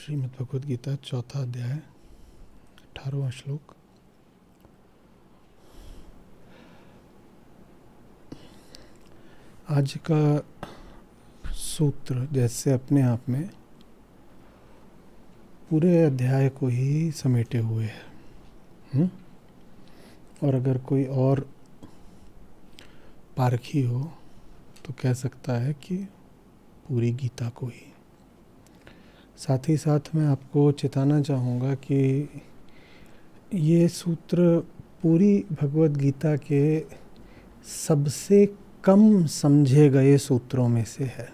श्रीमद् भगवद गीता चौथा अध्याय 18वां श्लोक। आज का सूत्र जैसे अपने आप में पूरे अध्याय को ही समेटे हुए है। और अगर कोई और पारखी हो तो कह सकता है कि पूरी गीता को ही। साथ ही साथ मैं आपको चेताना चाहूँगा कि ये सूत्र पूरी भगवद गीता के सबसे कम समझे गए सूत्रों में से है।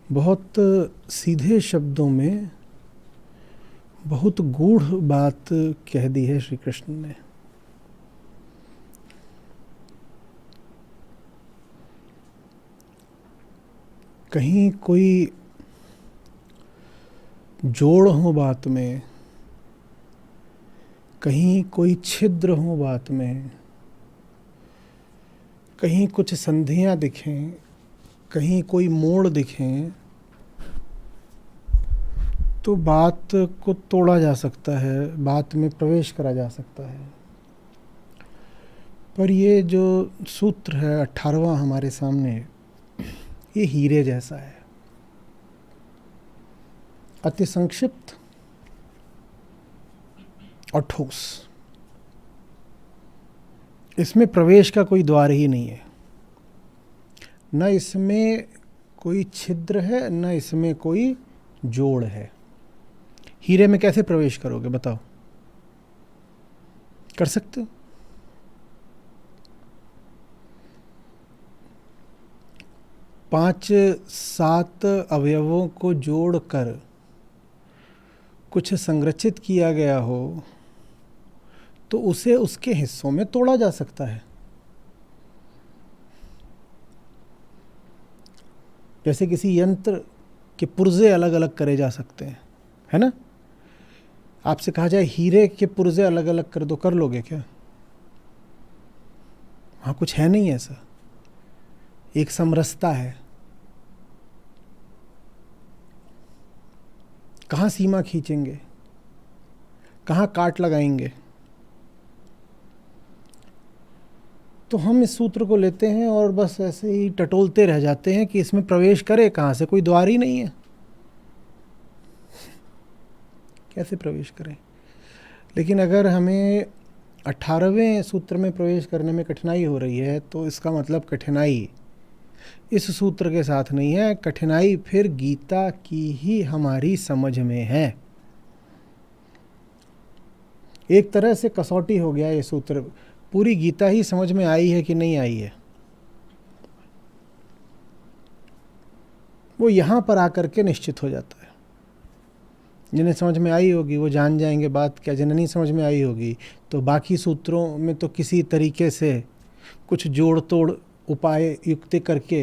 बहुत सीधे शब्दों में बहुत गूढ़ बात कह दी है श्री कृष्ण ने। कहीं कोई जोड़ हो बात में, कहीं कोई छिद्र हो बात में, कहीं कुछ संधियां दिखें, कहीं कोई मोड़ दिखें, तो बात को तोड़ा जा सकता है, बात में प्रवेश करा जा सकता है। पर ये जो सूत्र है 18वां हमारे सामने, ये हीरे जैसा है, अति संक्षिप्त और ठोस। इसमें प्रवेश का कोई द्वार ही नहीं है, न इसमें कोई छिद्र है, न इसमें कोई जोड़ है। हीरे में कैसे प्रवेश करोगे बताओ? कर सकते हो? पांच सात अवयवों को जोड़कर कुछ संरचित किया गया हो तो उसे उसके हिस्सों में तोड़ा जा सकता है। जैसे किसी यंत्र के पुर्जे अलग अलग करे जा सकते हैं, है ना? आपसे कहा जाए हीरे के पुर्जे अलग अलग कर दो, कर लोगे क्या? वहां कुछ है नहीं ऐसा, एक समरसता है। कहाँ सीमा खींचेंगे, कहाँ काट लगाएंगे? तो हम इस सूत्र को लेते हैं और बस ऐसे ही टटोलते रह जाते हैं कि इसमें प्रवेश करे कहाँ से, कोई द्वार ही नहीं है, कैसे प्रवेश करें? लेकिन अगर हमें 18वें सूत्र में प्रवेश करने में कठिनाई हो रही है तो इसका मतलब कठिनाई इस सूत्र के साथ नहीं है, कठिनाई फिर गीता की ही हमारी समझ में है। एक तरह से कसौटी हो गया ये सूत्र, पूरी गीता ही समझ में आई है कि नहीं आई है, वो यहां पर आकर के निश्चित हो जाता है। जिन्हें समझ में आई होगी वो जान जाएंगे बात क्या, जिन्हें नहीं समझ में आई होगी तो बाकी सूत्रों में तो किसी तरीके से कुछ जोड़ तोड़ उपाय युक्ति करके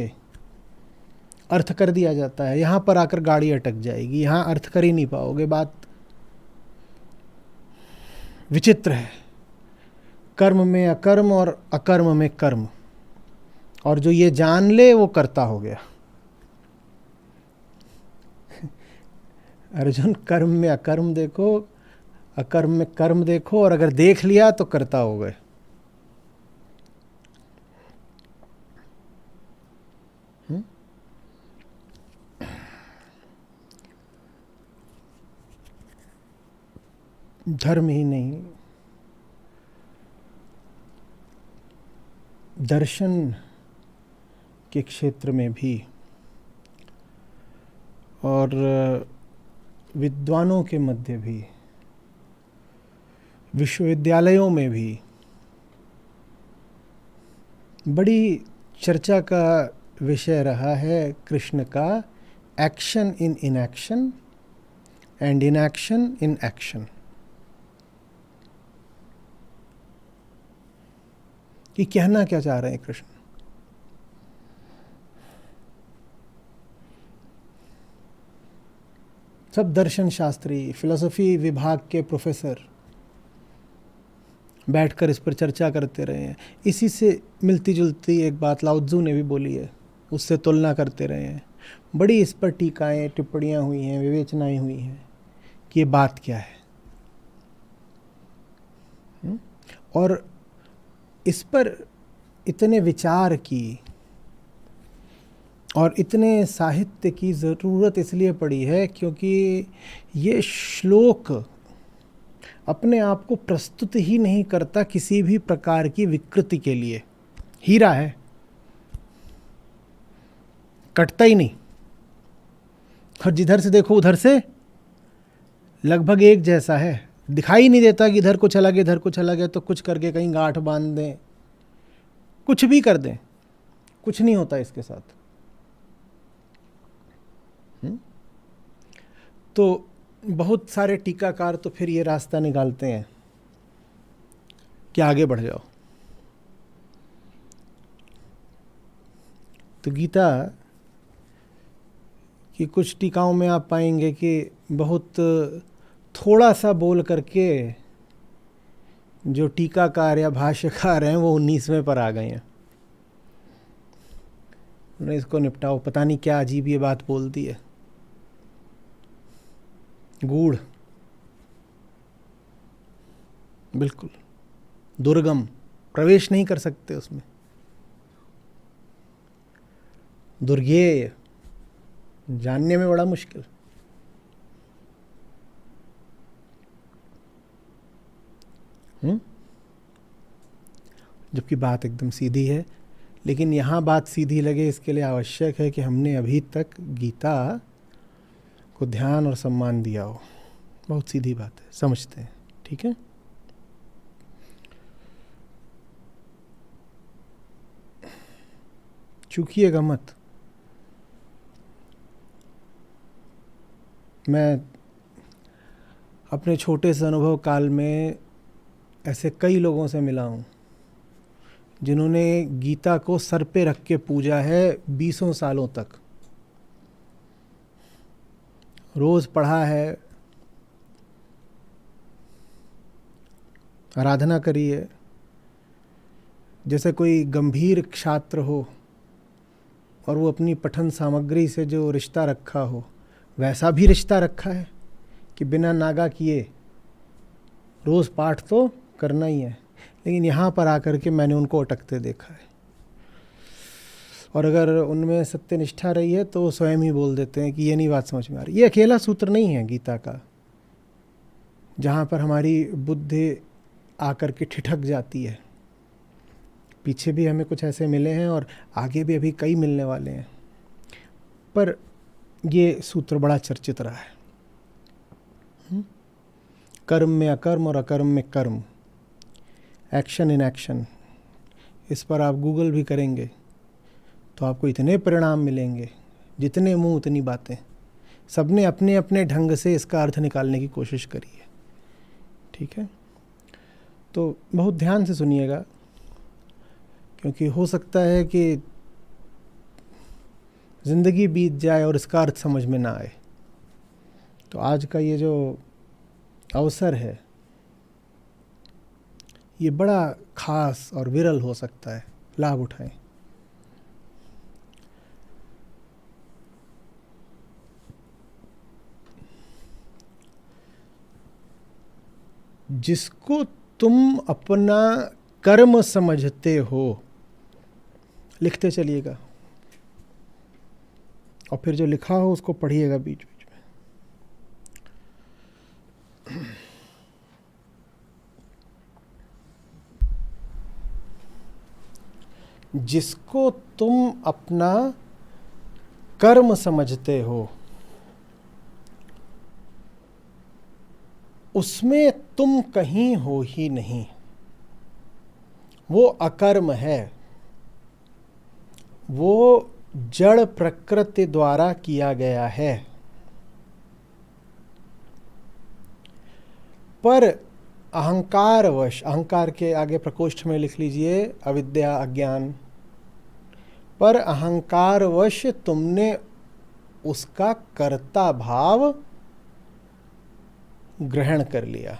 अर्थ कर दिया जाता है। यहां पर आकर गाड़ी अटक जाएगी, यहां अर्थ कर ही नहीं पाओगे। बात विचित्र है, कर्म में अकर्म और अकर्म में कर्म, और जो ये जान ले वो कर्ता हो गया। अर्जुन, कर्म में अकर्म देखो, अकर्म में कर्म देखो, और अगर देख लिया तो कर्ता हो गए। धर्म ही नहीं, दर्शन के क्षेत्र में भी और विद्वानों के मध्य भी, विश्वविद्यालयों में भी बड़ी चर्चा का विषय रहा है कृष्ण का action in inaction and inaction in action. कि कहना क्या चाह रहे हैं कृष्ण? सब दर्शन शास्त्री, फिलॉसफी विभाग के प्रोफेसर बैठकर इस पर चर्चा करते रहे हैं। इसी से मिलती जुलती एक बात लाओ त्ज़ू ने भी बोली है, उससे तुलना करते रहे हैं। बड़ी इस पर टीकाएँ टिप्पणियाँ हुई हैं, विवेचनाएँ हुई हैं कि ये बात क्या है। और इस पर इतने विचार की और इतने साहित्य की ज़रूरत इसलिए पड़ी है क्योंकि ये श्लोक अपने आप को प्रस्तुत ही नहीं करता किसी भी प्रकार की विकृति के लिए। हीरा है, कटता ही नहीं, और जिधर से देखो उधर से लगभग एक जैसा है। दिखाई नहीं देता कि इधर कुछ अलग है इधर कुछ अलग है, तो कुछ करके कहीं गांठ बांध दें, कुछ भी कर दें, कुछ नहीं होता इसके साथ। तो बहुत सारे टीकाकार तो फिर ये रास्ता निकालते हैं कि आगे बढ़ जाओ। तो गीता की कुछ टीकाओं में आप पाएंगे कि बहुत थोड़ा सा बोल करके जो टीकाकार या भाष्यकार हैं वो 19वें पर आ गए हैं। उन्हें इसको निपटाओ, पता नहीं क्या अजीब ये बात बोल दी है, गूढ़, बिल्कुल दुर्गम, प्रवेश नहीं कर सकते उसमें, दुर्गेय, जानने में बड़ा मुश्किल। जबकि बात एकदम सीधी है। लेकिन यहाँ बात सीधी लगे इसके लिए आवश्यक है कि हमने अभी तक गीता को ध्यान और सम्मान दिया हो। बहुत सीधी बात है, समझते हैं, ठीक है। चूकिएगा मत। मैं अपने छोटे से अनुभव काल में ऐसे कई लोगों से मिला हूँ जिन्होंने गीता को सर पे रख के पूजा है 20 सालों तक, रोज पढ़ा है, आराधना करी है। जैसे कोई गंभीर छात्र हो और वो अपनी पठन सामग्री से जो रिश्ता रखा हो वैसा भी रिश्ता रखा है कि बिना नागा किए रोज़ पाठ तो करना ही है। लेकिन यहाँ पर आकर के मैंने उनको अटकते देखा है, और अगर उनमें सत्यनिष्ठा रही है तो स्वयं ही बोल देते हैं कि ये नहीं बात समझ में आ रही। ये अकेला सूत्र नहीं है गीता का जहाँ पर हमारी बुद्धि आकर के ठिठक जाती है। पीछे भी हमें कुछ ऐसे मिले हैं और आगे भी अभी कई मिलने वाले हैं, पर ये सूत्र बड़ा चर्चित रहा है। कर्म में अकर्म और अकर्म में कर्म, एक्शन इन एक्शन। इस पर आप गूगल भी करेंगे तो आपको इतने परिणाम मिलेंगे, जितने मुंह उतनी बातें। सबने अपने अपने ढंग से इसका अर्थ निकालने की कोशिश करी है, ठीक है। तो बहुत ध्यान से सुनिएगा, क्योंकि हो सकता है कि ज़िंदगी बीत जाए और इसका अर्थ समझ में ना आए। तो आज का ये जो अवसर है ये बड़ा खास और विरल हो सकता है, लाभ उठाएं। जिसको तुम अपना कर्म समझते हो, लिखते चलिएगा, और फिर जो लिखा हो उसको पढ़िएगा बीच बीच में। जिसको तुम अपना कर्म समझते हो उसमें तुम कहीं हो ही नहीं, वो अकर्म है, वो जड़ प्रकृति द्वारा किया गया है। पर अहंकारवश, अहंकार के आगे प्रकोष्ठ में लिख लीजिए अविद्या अज्ञान, पर अहंकारवश तुमने उसका कर्ता भाव ग्रहण कर लिया।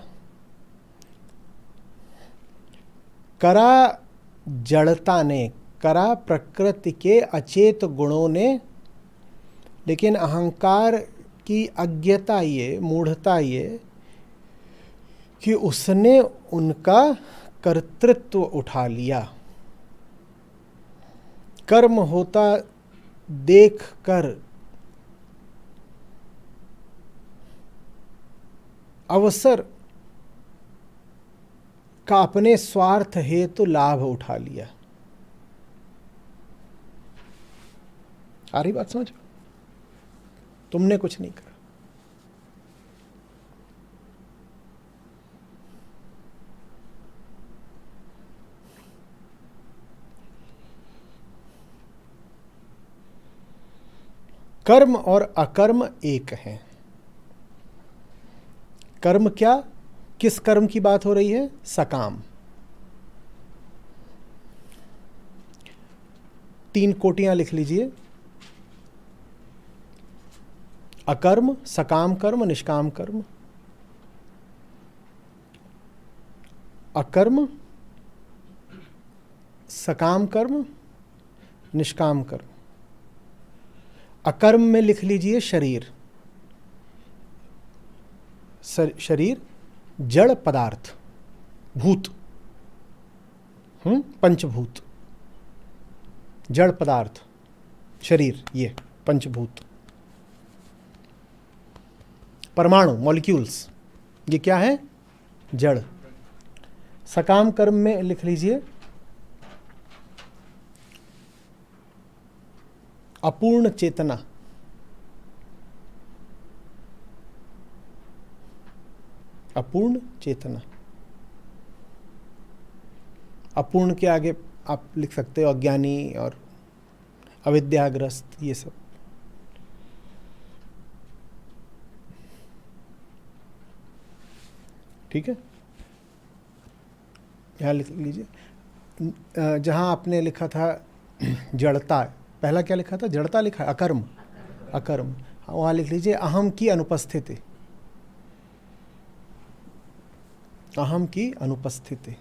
करा जड़ता ने, करा प्रकृति के अचेत गुणों ने, लेकिन अहंकार की अज्ञता ये, मूढ़ता ये कि उसने उनका कर्तृत्व उठा लिया। कर्म होता देख कर अवसर का अपने स्वार्थ हेतु लाभ उठा लिया। आ रही बात समझ? तुमने कुछ नहीं करा। कर्म और अकर्म एक हैं। कर्म क्या, किस कर्म की बात हो रही है? सकाम। 3 कोटियां लिख लीजिए। अकर्म, सकाम कर्म, निष्काम कर्म। अकर्म, सकाम कर्म, निष्काम कर्म। अकर्म में लिख लीजिए शरीर। शरीर जड़ पदार्थ, भूत, पंचभूत, जड़ पदार्थ, शरीर, ये पंचभूत, परमाणु, मॉलिक्यूल्स, ये क्या है? जड़। सकाम कर्म में लिख लीजिए अपूर्ण चेतना, अपूर्ण चेतना। अपूर्ण के आगे आप लिख सकते हो अज्ञानी और अविद्याग्रस्त, ये सब। ठीक है, यहाँ लिख लीजिए। जहाँ आपने लिखा था जड़ता, पहला क्या लिखा था? जड़ता लिखा है, अकर्म, अकर्म। वहाँ लिख लीजिए अहम की अनुपस्थिति, अहम की अनुपस्थिति।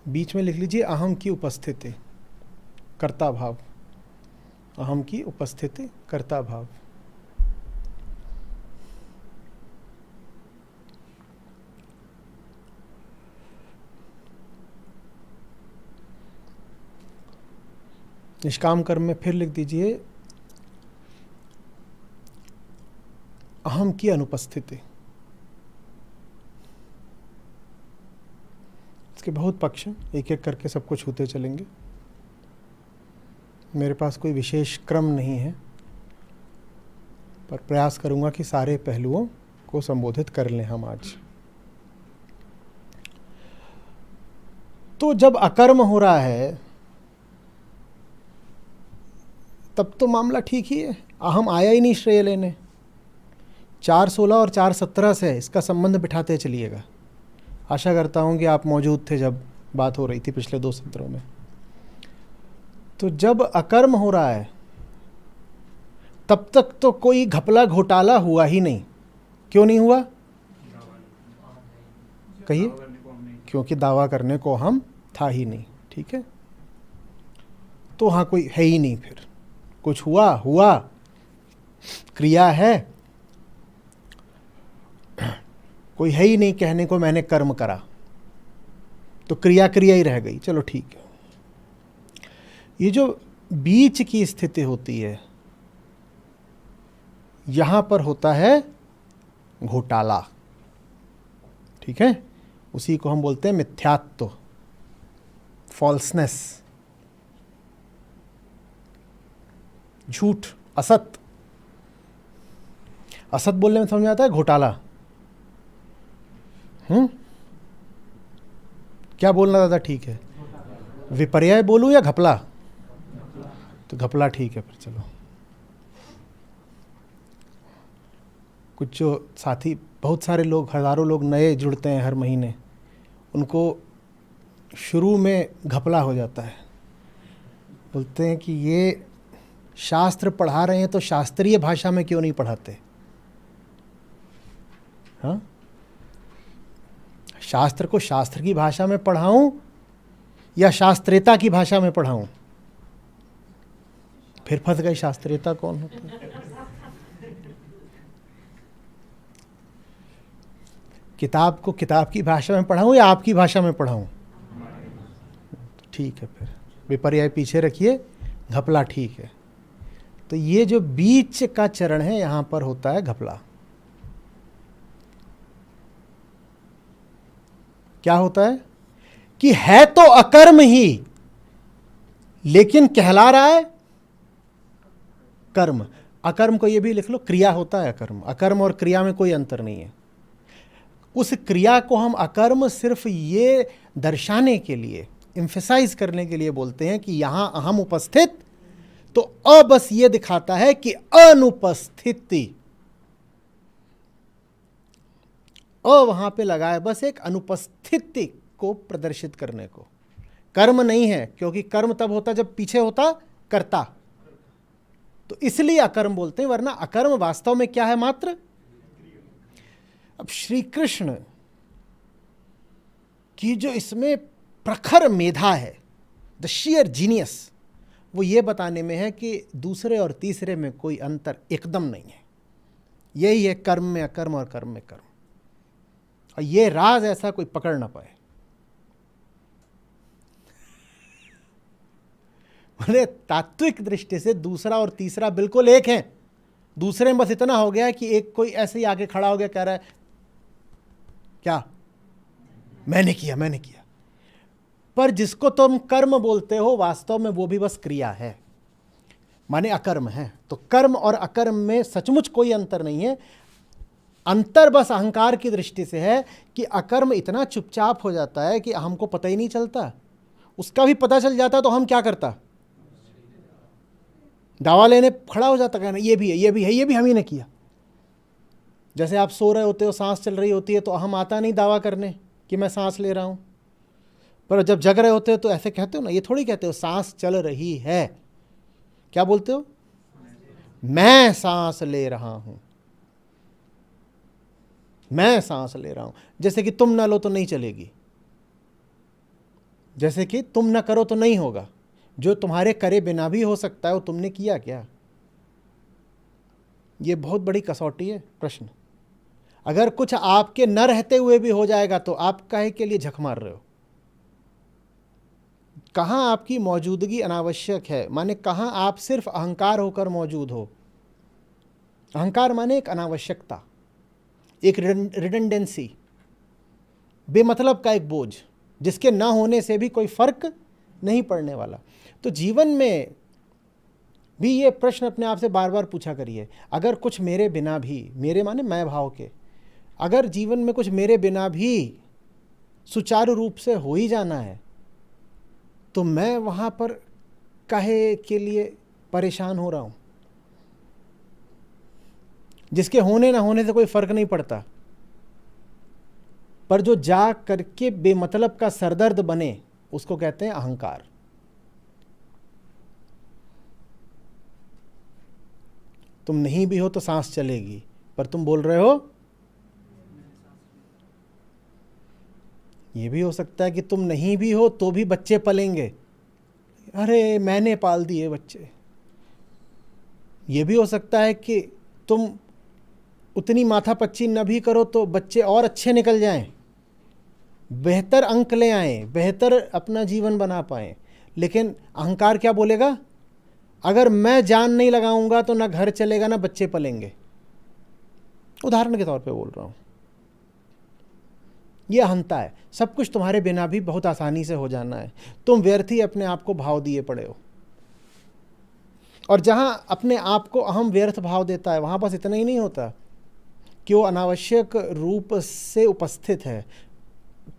बीच में लिख लीजिए अहम की उपस्थिति, कर्ता भाव, अहम की उपस्थिति, कर्ता भाव। निष्काम कर्म में फिर लिख दीजिए अहम की अनुपस्थिति। इसके बहुत पक्ष हैं, एक एक करके सबको छूते चलेंगे। मेरे पास कोई विशेष क्रम नहीं है, पर प्रयास करूंगा कि सारे पहलुओं को संबोधित कर लें हम आज। तो जब अकर्म हो रहा है तब तो मामला ठीक ही है, अहम आया ही नहीं श्रेय लेने। 4:16 और 4:17 से इसका संबंध बिठाते चलिएगा। आशा करता हूं कि आप मौजूद थे जब बात हो रही थी पिछले 2 सत्रों में। तो जब अकर्म हो रहा है तब तक तो कोई घपला घोटाला हुआ ही नहीं। क्यों नहीं हुआ? कहिए। क्योंकि दावा करने को हम था ही नहीं। ठीक है, तो हाँ कोई है ही नहीं। फिर कुछ हुआ, क्रिया है, कोई है ही नहीं कहने को मैंने कर्म करा, तो क्रिया ही रह गई। चलो ठीक है। ये जो बीच की स्थिति होती है, यहां पर होता है घोटाला। ठीक है, उसी को हम बोलते हैं मिथ्यात्व, फॉल्सनेस, झूठ, असत। असत बोलने में समझ में आता है घोटाला। क्या बोलना ज़्यादा ठीक है? विपर्य बोलूं या घपला? तो घपला ठीक है। फिर चलो, कुछ जो साथी, बहुत सारे लोग, हज़ारों लोग नए जुड़ते हैं हर महीने, उनको शुरू में घपला हो जाता है। बोलते हैं कि ये शास्त्र पढ़ा रहे हैं तो शास्त्रीय भाषा में क्यों नहीं पढ़ाते? हाँ, शास्त्र को शास्त्र की भाषा में पढ़ाऊं या शास्त्रेता की भाषा में पढ़ाऊं? फिर फंस गए, शास्त्रेता कौन होता है? किताब को किताब की भाषा में पढ़ाऊं या आपकी भाषा में पढ़ाऊं? ठीक है, फिर विपर्याय पीछे रखिए, घपला ठीक है। तो ये जो बीच का चरण है, यहां पर होता है घपला। क्या होता है कि है तो अकर्म ही, लेकिन कहला रहा है कर्म। अकर्म को ये भी लिख लो, क्रिया होता है अकर्म। अकर्म और क्रिया में कोई अंतर नहीं है। उस क्रिया को हम अकर्म सिर्फ ये दर्शाने के लिए, एम्फेसाइज करने के लिए बोलते हैं कि यहां अहम उपस्थित, तो अ बस ये दिखाता है कि अनुपस्थिति, अ वहां पे लगा है बस एक अनुपस्थिति को प्रदर्शित करने को। कर्म नहीं है, क्योंकि कर्म तब होता जब पीछे होता कर्ता, तो इसलिए अकर्म बोलते हैं, वरना अकर्म वास्तव में क्या है? मात्र। अब श्री कृष्ण की जो इसमें प्रखर मेधा है, द शेयर जीनियस, वो ये बताने में है कि दूसरे और तीसरे में कोई अंतर एकदम नहीं है। यही है कर्म में अकर्म और कर्म में कर्म, और ये राज ऐसा कोई पकड़ ना पाए। बोले तात्विक दृष्टि से दूसरा और तीसरा बिल्कुल एक हैं। दूसरे में बस इतना हो गया कि एक कोई ऐसे ही आगे खड़ा हो गया, कह रहा है क्या मैंने किया, मैंने किया। पर जिसको तुम कर्म बोलते हो, वास्तव में वो भी बस क्रिया है, माने अकर्म है। तो कर्म और अकर्म में सचमुच कोई अंतर नहीं है। अंतर बस अहंकार की दृष्टि से है कि अकर्म इतना चुपचाप हो जाता है कि हमको पता ही नहीं चलता। उसका भी पता चल जाता तो हम क्या करता? दावा लेने खड़ा हो जाता, कहना ये भी है, ये भी है, ये भी हम ही ने किया। जैसे आप सो रहे होते हो, सांस चल रही होती है, तो हम आता नहीं दावा करने कि मैं सांस ले रहा हूं। पर जब जग रहे होते हो तो ऐसे कहते हो ना, ये थोड़ी कहते हो सांस चल रही है, क्या बोलते हो? मैं सांस ले रहा हूं, मैं सांस ले रहा हूं। जैसे कि तुम ना लो तो नहीं चलेगी, जैसे कि तुम ना करो तो नहीं होगा। जो तुम्हारे करे बिना भी हो सकता है, वो तुमने किया क्या? ये बहुत बड़ी कसौटी है प्रश्न। अगर कुछ आपके न रहते हुए भी हो जाएगा तो आप काहे के लिए झक मार रहे हो? कहां आपकी मौजूदगी अनावश्यक है, माने कहां आप सिर्फ अहंकार होकर मौजूद हो। अहंकार माने एक अनावश्यकता, एक रिडंडेंसी, बेमतलब का एक बोझ, जिसके ना होने से भी कोई फर्क नहीं पड़ने वाला। तो जीवन में भी ये प्रश्न अपने आप से बार बार पूछा करिए, अगर कुछ मेरे बिना भी, मेरे माने मैं भाव के, अगर जीवन में कुछ मेरे बिना भी सुचारू रूप से हो ही जाना है, तो मैं वहां पर काहे के लिए परेशान हो रहा हूं? जिसके होने ना होने से कोई फर्क नहीं पड़ता, पर जो जा करके बेमतलब का सरदर्द बने, उसको कहते हैं अहंकार। तुम नहीं भी हो तो सांस चलेगी, पर तुम बोल रहे हो। यह भी हो सकता है कि तुम नहीं भी हो तो भी बच्चे पलेंगे, अरे मैंने पाल दिए बच्चे। यह भी हो सकता है कि तुम उतनी माथापच्ची न भी करो तो बच्चे और अच्छे निकल जाएं, बेहतर अंक ले आएं, बेहतर अपना जीवन बना पाएं। लेकिन अहंकार क्या बोलेगा? अगर मैं जान नहीं लगाऊंगा तो ना घर चलेगा, ना बच्चे पलेंगे। उदाहरण के तौर पे बोल रहा हूं। यह अहंता है। सब कुछ तुम्हारे बिना भी बहुत आसानी से हो जाना है, तुम व्यर्थ ही अपने आप को भाव दिए पड़े हो। और जहां अपने आप को अहम व्यर्थ भाव देता है, वहां बस इतना ही नहीं होता कि वो अनावश्यक रूप से उपस्थित है।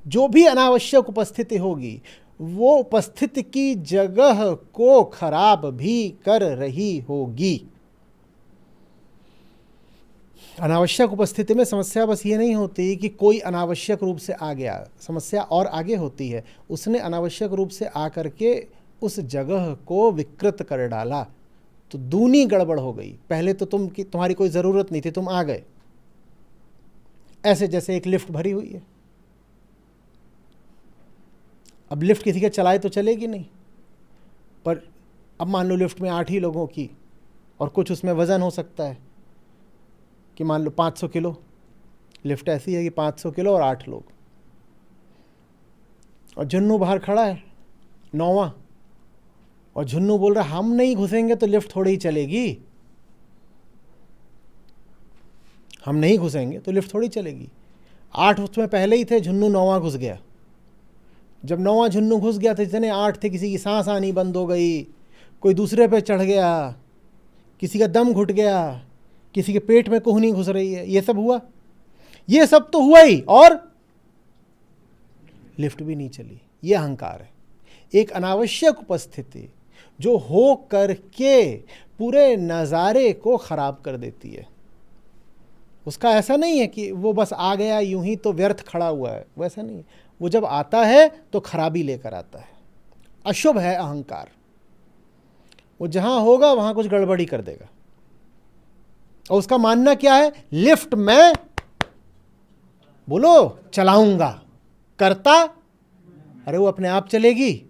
जो भी अनावश्यक उपस्थिति होगी, वो उपस्थिति की जगह को खराब भी कर रही होगी। अनावश्यक उपस्थिति में समस्या बस ये नहीं होती कि कोई अनावश्यक रूप से आ गया, समस्या और आगे होती है, उसने अनावश्यक रूप से आकर के उस जगह को विकृत कर डाला, तो दूनी गड़बड़ हो गई। पहले तो तुम्हारी कोई ज़रूरत नहीं थी, तुम आ गए, ऐसे जैसे एक लिफ्ट भरी हुई है। अब लिफ्ट किसी के चलाए तो चलेगी नहीं, पर अब मान लो लिफ्ट में 8 ही लोगों की, और कुछ उसमें वज़न हो सकता है कि मान लो 500 किलो। लिफ्ट ऐसी है कि 500 किलो और 8 लोग, और झुन्नू बाहर खड़ा है 9वां, और झुन्नू बोल रहा हम नहीं घुसेंगे तो लिफ्ट थोड़ी ही चलेगी, हम नहीं घुसेंगे तो लिफ्ट थोड़ी चलेगी। 8 उसमें पहले ही थे, झुन्नू 9वां घुस गया। जब 9वां झुन्नू घुस गया तो जितने 8 थे, किसी की सांस आनी बंद हो गई, कोई दूसरे पे चढ़ गया, किसी का दम घुट गया, किसी के पेट में कोहनी घुस रही है। ये सब हुआ, ये सब तो हुआ ही, और लिफ्ट भी नहीं चली। ये अहंकार है, एक अनावश्यक उपस्थिति जो हो करके पूरे नज़ारे को खराब कर देती है। उसका ऐसा नहीं है कि वो बस आ गया यूं ही तो व्यर्थ खड़ा हुआ है, वैसा नहीं। वो जब आता है तो खराबी लेकर आता है। अशुभ है अहंकार, वो जहां होगा वहां कुछ गड़बड़ी कर देगा। और उसका मानना क्या है, लिफ्ट मैं बोलो चलाऊंगा, करता, अरे वो अपने आप चलेगी,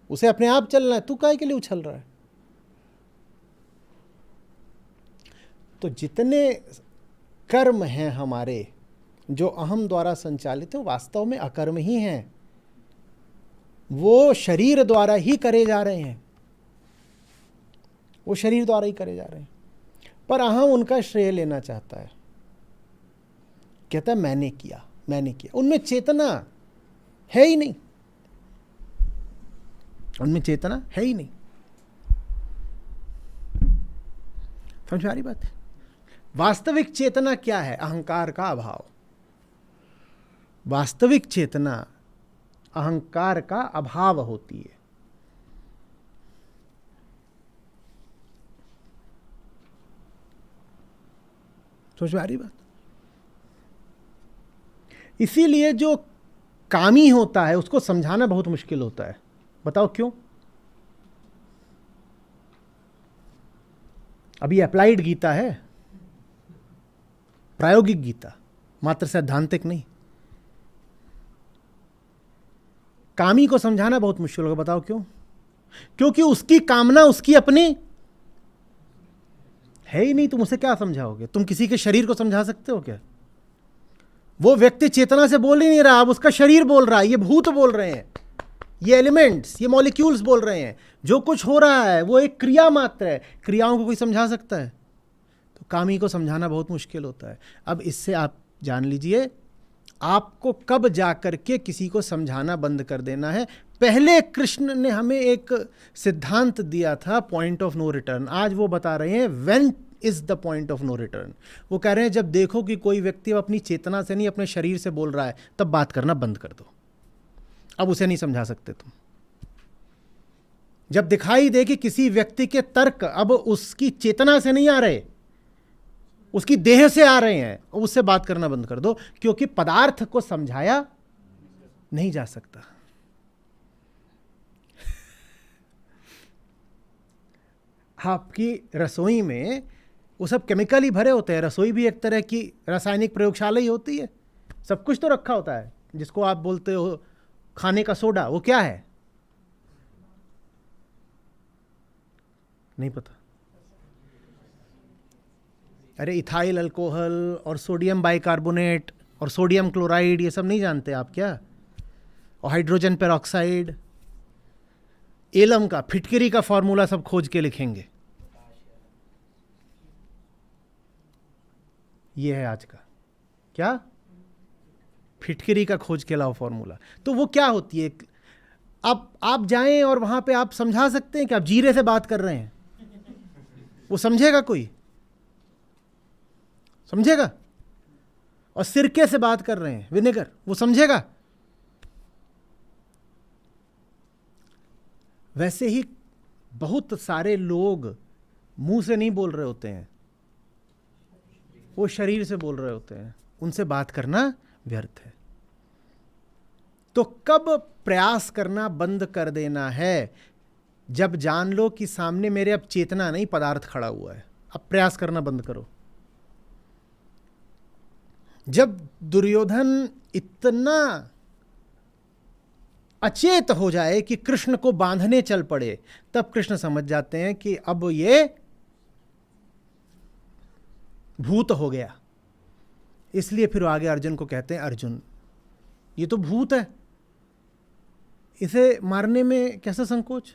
उसे अपने आप चलना है, तू काहे के लिए उछल रहा है। तो जितने कर्म हैं हमारे जो अहम द्वारा संचालित है, वास्तव में अकर्म ही हैं, वो शरीर द्वारा ही करे जा रहे हैं, वो शरीर द्वारा ही करे जा रहे हैं, पर अहम उनका श्रेय लेना चाहता है। कहता है मैंने किया, मैंने किया। उनमें चेतना है ही नहीं, उनमें चेतना है ही नहीं। समझ में आ रही बात है? वास्तविक चेतना क्या है? अहंकार का अभाव। वास्तविक चेतना अहंकार का अभाव होती है। समझ में आ रही बात? इसीलिए जो कामी होता है उसको समझाना बहुत मुश्किल होता है। बताओ क्यों? अभी अप्लाइड गीता है, प्रायोगिक गीता, मात्र सैद्धांतिक नहीं। कामी को समझाना बहुत मुश्किल होगा। बताओ क्यों? क्योंकि उसकी कामना उसकी अपनी है ही नहीं। तुम उसे क्या समझाओगे? तुम किसी के शरीर को समझा सकते हो क्या? वो व्यक्ति चेतना से बोल ही नहीं रहा, अब उसका शरीर बोल रहा है, ये भूत बोल रहे हैं, ये एलिमेंट्स, ये मॉलिक्यूल्स बोल रहे हैं। जो कुछ हो रहा है वो एक क्रिया मात्र है। क्रियाओं को कोई समझा सकता है? तो कामी को समझाना बहुत मुश्किल होता है। अब इससे आप जान लीजिए, आपको कब जाकर के किसी को समझाना बंद कर देना है। पहले कृष्ण ने हमें एक सिद्धांत दिया था, पॉइंट ऑफ नो रिटर्न। आज वो बता रहे हैं when is the point of no return. वो कह रहे हैं जब देखो कि कोई व्यक्ति अपनी चेतना से नहीं अपने शरीर से बोल रहा है, तब बात करना बंद कर दो। अब उसे नहीं समझा सकते तुम। जब दिखाई दे कि किसी व्यक्ति के तर्क अब उसकी चेतना से नहीं आ रहे, उसकी देह से आ रहे हैं, उससे बात करना बंद कर दो, क्योंकि पदार्थ को समझाया नहीं जा सकता। आपकी रसोई में वो सब केमिकल ही भरे होते हैं। रसोई भी एक तरह की रासायनिक प्रयोगशाला ही होती है। सब कुछ तो रखा होता है। जिसको आप बोलते हो खाने का सोडा, वो क्या है? नहीं पता। अरे इथाइल अल्कोहल और सोडियम बाइकार्बोनेट और सोडियम क्लोराइड, ये सब नहीं जानते आप क्या? और हाइड्रोजन पेरोक्साइड, एलम का, फिटकरी का फॉर्मूला सब खोज के लिखेंगे। ये है आज का क्या? फिटकरी का खोज के लाओ फॉर्मूला। तो वो क्या होती है? अब आप जाएं और वहां पे आप समझा सकते हैं कि आप जीरे से बात कर रहे हैं, वो समझेगा कोई? समझेगा? और सिरके से बात कर रहे हैं, विनेगर, वो समझेगा? वैसे ही बहुत सारे लोग मुंह से नहीं बोल रहे होते हैं, वो शरीर से बोल रहे होते हैं। उनसे बात करना व्यर्थ है। तो कब प्रयास करना बंद कर देना है? जब जान लो कि सामने मेरे अब चेतना नहीं, पदार्थ खड़ा हुआ है। अब प्रयास करना बंद करो। जब दुर्योधन इतना अचेत हो जाए कि कृष्ण को बांधने चल पड़े, तब कृष्ण समझ जाते हैं कि अब ये भूत हो गया। इसलिए फिर आगे अर्जुन को कहते हैं, अर्जुन ये तो भूत है, इसे मारने में कैसा संकोच।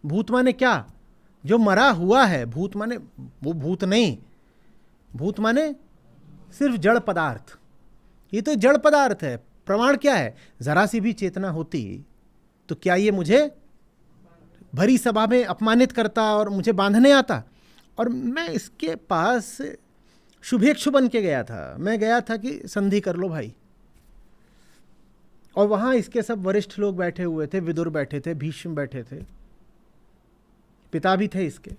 भूत माने क्या? जो मरा हुआ है। भूत माने वो भूत नहीं, भूत माने सिर्फ जड़ पदार्थ। ये तो जड़ पदार्थ है। प्रमाण क्या है? जरा सी भी चेतना होती तो क्या ये मुझे भरी सभा में अपमानित करता और मुझे बांधने आता? और मैं इसके पास शुभेच्छु बन के गया था। मैं गया था कि संधि कर लो भाई, और वहां इसके सब वरिष्ठ लोग बैठे हुए थे, विदुर बैठे थे, भीष्म बैठे थे, पिता भी थे इसके,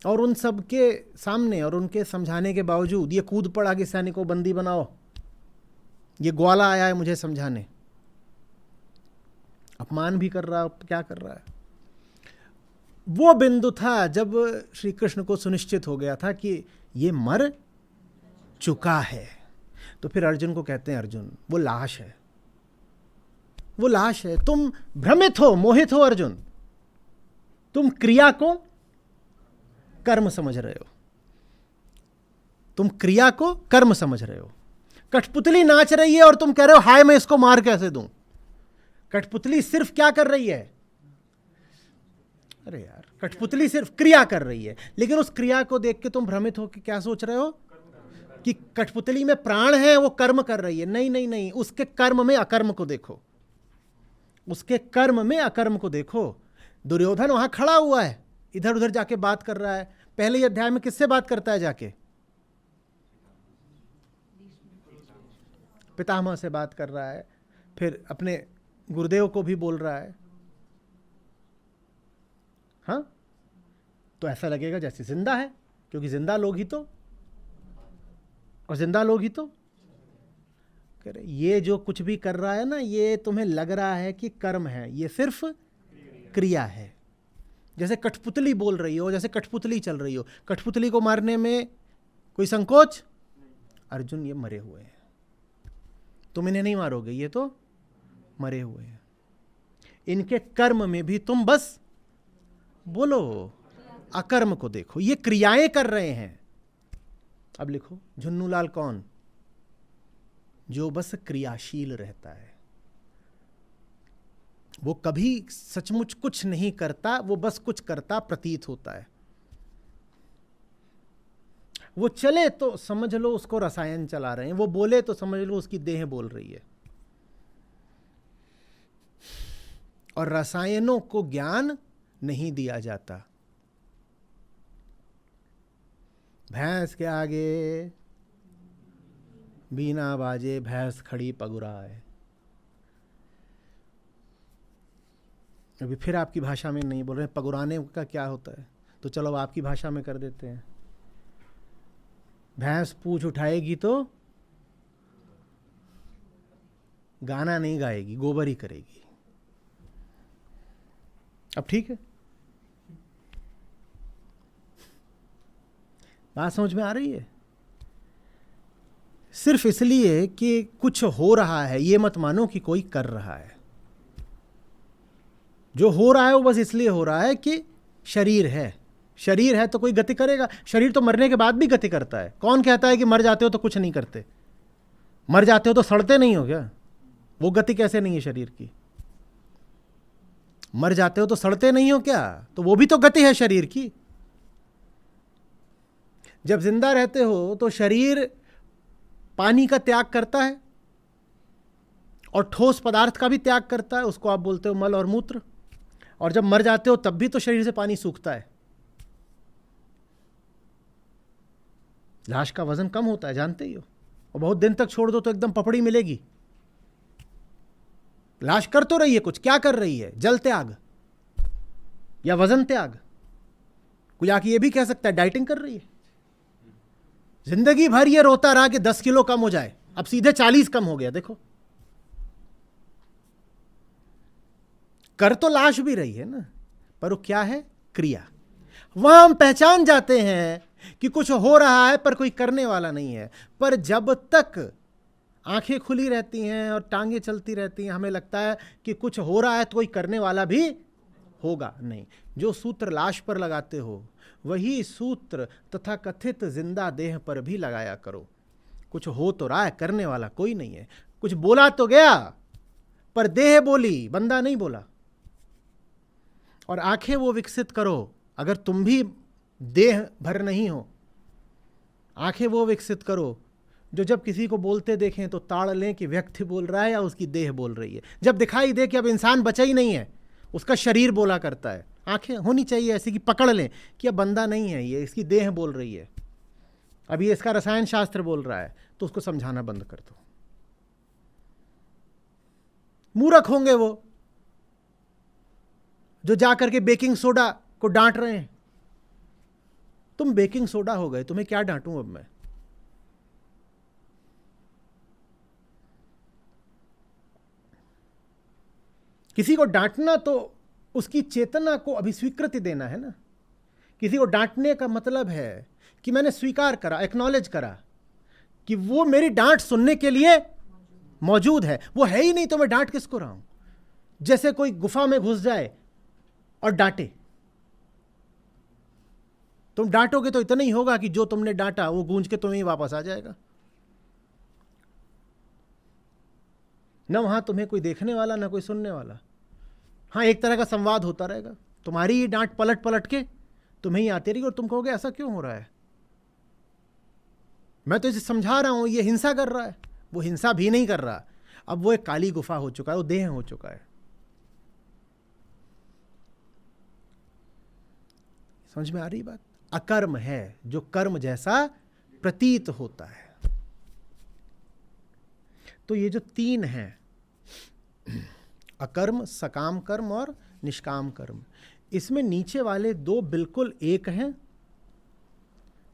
और उन सब के सामने और उनके समझाने के बावजूद ये कूद पड़ा कि सैनिक को बंदी बनाओ, ये ग्वाला आया है मुझे समझाने। अपमान भी कर रहा, क्या कर रहा है। वो बिंदु था जब श्री कृष्ण को सुनिश्चित हो गया था कि ये मर चुका है। तो फिर अर्जुन को कहते हैं, अर्जुन वो लाश है, वो लाश है। तुम भ्रमित हो, मोहित हो अर्जुन। तुम क्रिया को कर्म समझ रहे हो, तुम क्रिया को कर्म समझ रहे हो। कठपुतली नाच रही है और तुम कह रहे हो हाय मैं इसको मार कैसे दूं। कठपुतली सिर्फ क्या कर रही है? अरे यार, कठपुतली सिर्फ क्रिया कर रही है, लेकिन उस क्रिया को देख के तुम भ्रमित हो कि क्या सोच रहे हो कि कठपुतली में प्राण है, वो कर्म कर रही है। नहीं नहीं नहीं, उसके कर्म में अकर्म को देखो, उसके कर्म में अकर्म को देखो। दुर्योधन वहां खड़ा हुआ है, इधर उधर जाके बात कर रहा है। पहले ही अध्याय में किससे बात करता है? जाके पितामह से बात कर रहा है, फिर अपने गुरुदेव को भी बोल रहा है। हाँ, तो ऐसा लगेगा जैसे जिंदा है, क्योंकि जिंदा लोग ही तो, और जिंदा लोग ही तो करे। ये जो कुछ भी कर रहा है ना, ये तुम्हें लग रहा है कि कर्म है, ये सिर्फ क्रिया है। जैसे कठपुतली बोल रही हो, जैसे कठपुतली चल रही हो। कठपुतली को मारने में कोई संकोच? अर्जुन ये मरे हुए हैं, तुम इन्हें नहीं मारोगे, ये तो मरे हुए हैं। इनके कर्म में भी तुम बस बोलो, अकर्म को देखो, ये क्रियाएं कर रहे हैं। अब लिखो, झुन्नूलाल कौन? जो बस क्रियाशील रहता है। वो कभी सचमुच कुछ नहीं करता, वो बस कुछ करता प्रतीत होता है। वो चले तो समझ लो उसको रसायन चला रहे हैं, वो बोले तो समझ लो उसकी देह बोल रही है। और रसायनों को ज्ञान नहीं दिया जाता। भैंस के आगे बीना बाजे, भैंस खड़ी पगुराए। अभी फिर आपकी भाषा में नहीं बोल रहे, पगुराने का क्या होता है, तो चलो आपकी भाषा में कर देते हैं। भैंस पूंछ उठाएगी तो गाना नहीं गाएगी, गोबर ही करेगी। अब ठीक है, बात समझ में आ रही है? सिर्फ इसलिए कि कुछ हो रहा है, ये मत मानो कि कोई कर रहा है। जो हो रहा है वो बस इसलिए हो रहा है कि शरीर है। शरीर है तो कोई गति करेगा। शरीर तो मरने के बाद भी गति करता है। कौन कहता है कि मर जाते हो तो कुछ नहीं करते? मर जाते हो तो सड़ते नहीं हो क्या? वो गति कैसे नहीं है शरीर की? मर जाते हो तो सड़ते नहीं हो क्या? तो वो भी तो गति है शरीर की। जब जिंदा रहते हो तो शरीर पानी का त्याग करता है और ठोस पदार्थ का भी त्याग करता है, उसको आप बोलते हो मल और मूत्र। और जब मर जाते हो तब भी तो शरीर से पानी सूखता है। लाश का वजन कम होता है, जानते ही हो, और बहुत दिन तक छोड़ दो तो एकदम पपड़ी मिलेगी। लाश कर तो रही है कुछ, क्या कर रही है? जल त्याग या वजन त्याग। कोई आके ये भी कह सकता है डाइटिंग कर रही है। जिंदगी भर ये रोता रहा कि 10 किलो कम हो जाए, अब सीधे 40 कम हो गया। देखो, कर तो लाश भी रही है ना, पर वो क्या है? क्रिया। वहां हम पहचान जाते हैं कि कुछ हो रहा है पर कोई करने वाला नहीं है। पर जब तक आंखें खुली रहती हैं और टांगें चलती रहती हैं, हमें लगता है कि कुछ हो रहा है तो कोई करने वाला भी होगा। नहीं, जो सूत्र लाश पर लगाते हो वही सूत्र तथा कथित जिंदा देह पर भी लगाया करो। कुछ हो तो रहा है, करने वाला कोई नहीं है। कुछ बोला तो गया पर देह बोली, बंदा नहीं बोला। और आंखें वो विकसित करो, अगर तुम भी देह भर नहीं हो, आंखें वो विकसित करो जो जब किसी को बोलते देखें तो ताड़ लें कि व्यक्ति बोल रहा है या उसकी देह बोल रही है। जब दिखाई दे कि अब इंसान बचा ही नहीं है, उसका शरीर बोला करता है, आंखें होनी चाहिए ऐसी कि पकड़ लें कि अब बंदा नहीं है, ये इसकी देह बोल रही है, अब ये इसका रसायन शास्त्र बोल रहा है, तो उसको समझाना बंद कर दो। मूर्ख होंगे वो जो जाकर के बेकिंग सोडा को डांट रहे हैं। तुम बेकिंग सोडा हो गए, तुम्हें क्या डांटूं अब मैं। किसी को डांटना तो उसकी चेतना को अभिस्वीकृति देना है ना। किसी को डांटने का मतलब है कि मैंने स्वीकार करा, एक्नॉलेज करा कि वो मेरी डांट सुनने के लिए मौजूद है। वो है ही नहीं तो मैं डांट किसको रहा हूं। जैसे कोई गुफा में घुस जाए और डांटे, तुम डांटोगे तो इतना ही होगा कि जो तुमने डांटा वो गूंज के तुम्हें ही वापस आ जाएगा। न वहां तुम्हें कोई देखने वाला, न कोई सुनने वाला। हाँ, एक तरह का संवाद होता रहेगा, तुम्हारी ही डांट पलट पलट के तुम्हें ही आती रहेगी और तुम कहोगे ऐसा क्यों हो रहा है, मैं तो इसे समझा रहा हूं, ये हिंसा कर रहा है। वो हिंसा भी नहीं कर रहा, अब वो एक काली गुफा हो चुका है, वो देह हो चुका है। समझ में आ रही बात। अकर्म है जो कर्म जैसा प्रतीत होता है। तो ये जो तीन हैं, अकर्म, सकाम कर्म और निष्काम कर्म, इसमें नीचे वाले दो बिल्कुल एक हैं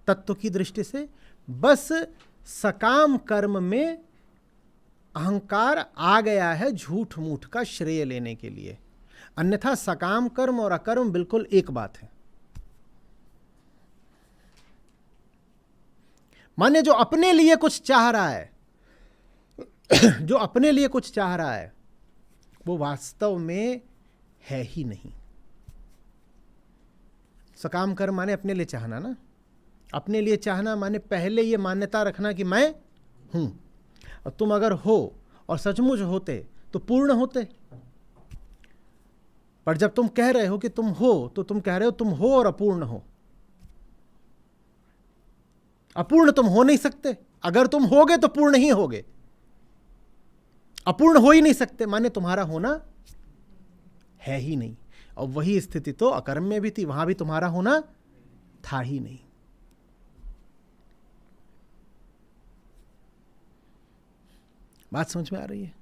तत्व की दृष्टि से। बस सकाम कर्म में अहंकार आ गया है झूठ मूठ का श्रेय लेने के लिए, अन्यथा सकाम कर्म और अकर्म बिल्कुल एक बात है। माने जो अपने लिए कुछ चाह रहा है जो अपने लिए कुछ चाह रहा है वो वास्तव में है ही नहीं। सकाम कर्म माने अपने लिए चाहना ना। अपने लिए चाहना माने पहले ये मान्यता रखना कि मैं हूं, और तुम अगर हो और सचमुच होते तो पूर्ण होते। पर जब तुम कह रहे हो कि तुम हो, तो तुम कह रहे हो तुम हो और अपूर्ण हो। अपूर्ण तुम हो नहीं सकते। अगर तुम होगे तो पूर्ण ही होगे, अपूर्ण हो ही नहीं सकते, माने तुम्हारा होना है ही नहीं। और वही स्थिति तो अकर्म में भी थी, वहां भी तुम्हारा होना था ही नहीं। बात समझ में आ रही है।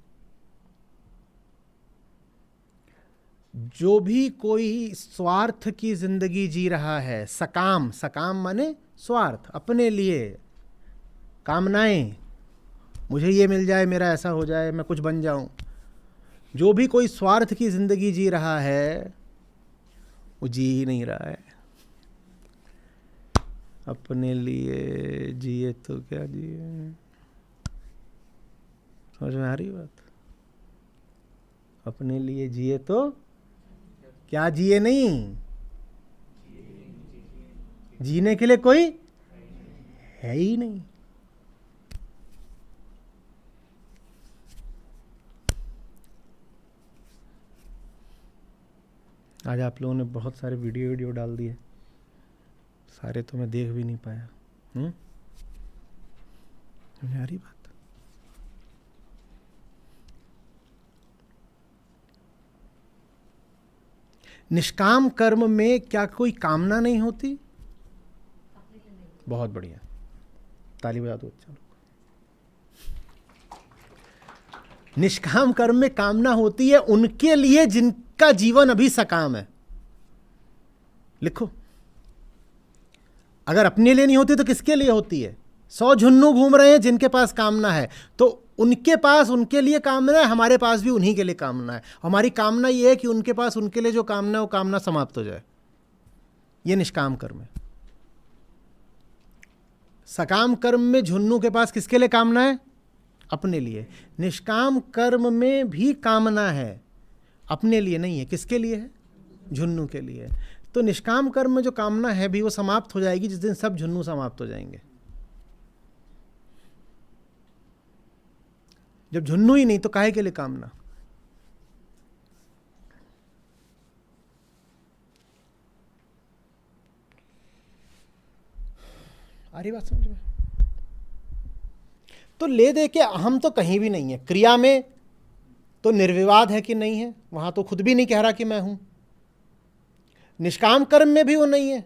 जो भी कोई स्वार्थ की जिंदगी जी रहा है, सकाम, सकाम माने स्वार्थ, अपने लिए कामनाएं, मुझे ये मिल जाए, मेरा ऐसा हो जाए, मैं कुछ बन जाऊं। जो भी कोई स्वार्थ की जिंदगी जी रहा है वो जी ही नहीं रहा है। अपने लिए जिए तो क्या जिए। समझ में आ रही बात। अपने लिए जिए तो क्या जिए नहीं, जीने के लिए कोई है ही नहीं। आज आप लोगों ने बहुत सारे वीडियो डाल दिए, सारे तो मैं देख भी नहीं पाया। समझ आ रही बात। निष्काम कर्म में क्या कोई कामना नहीं होती? बहुत बढ़िया, ताली बजा दो। अच्छा, निष्काम कर्म में कामना होती है उनके लिए जिनका जीवन अभी सकाम है। लिखो, अगर अपने लिए नहीं होती तो किसके लिए होती है? 100 झुन्नू घूम रहे हैं जिनके पास कामना है, तो उनके पास उनके लिए कामना है, हमारे पास भी उन्हीं के लिए कामना है। हमारी कामना ये है कि उनके पास उनके लिए जो कामना है वो कामना समाप्त हो जाए। ये निष्काम कर्म है। सकाम कर्म में झुन्नू के पास किसके लिए कामना है? अपने लिए। निष्काम कर्म में भी कामना है, अपने लिए नहीं है। किसके लिए है? झुन्नू के लिए। तो निष्काम कर्म में जो कामना है भी वो समाप्त हो जाएगी जिस दिन सब झुन्नू समाप्त हो जाएंगे। जब झुन्नू ही नहीं तो काहे के लिए कामना? आ रही बात समझ में? तो ले दे के अहम तो कहीं भी नहीं है। क्रिया में तो निर्विवाद है कि नहीं है, वहां तो खुद भी नहीं कह रहा कि मैं हूं। निष्काम कर्म में भी वो नहीं है,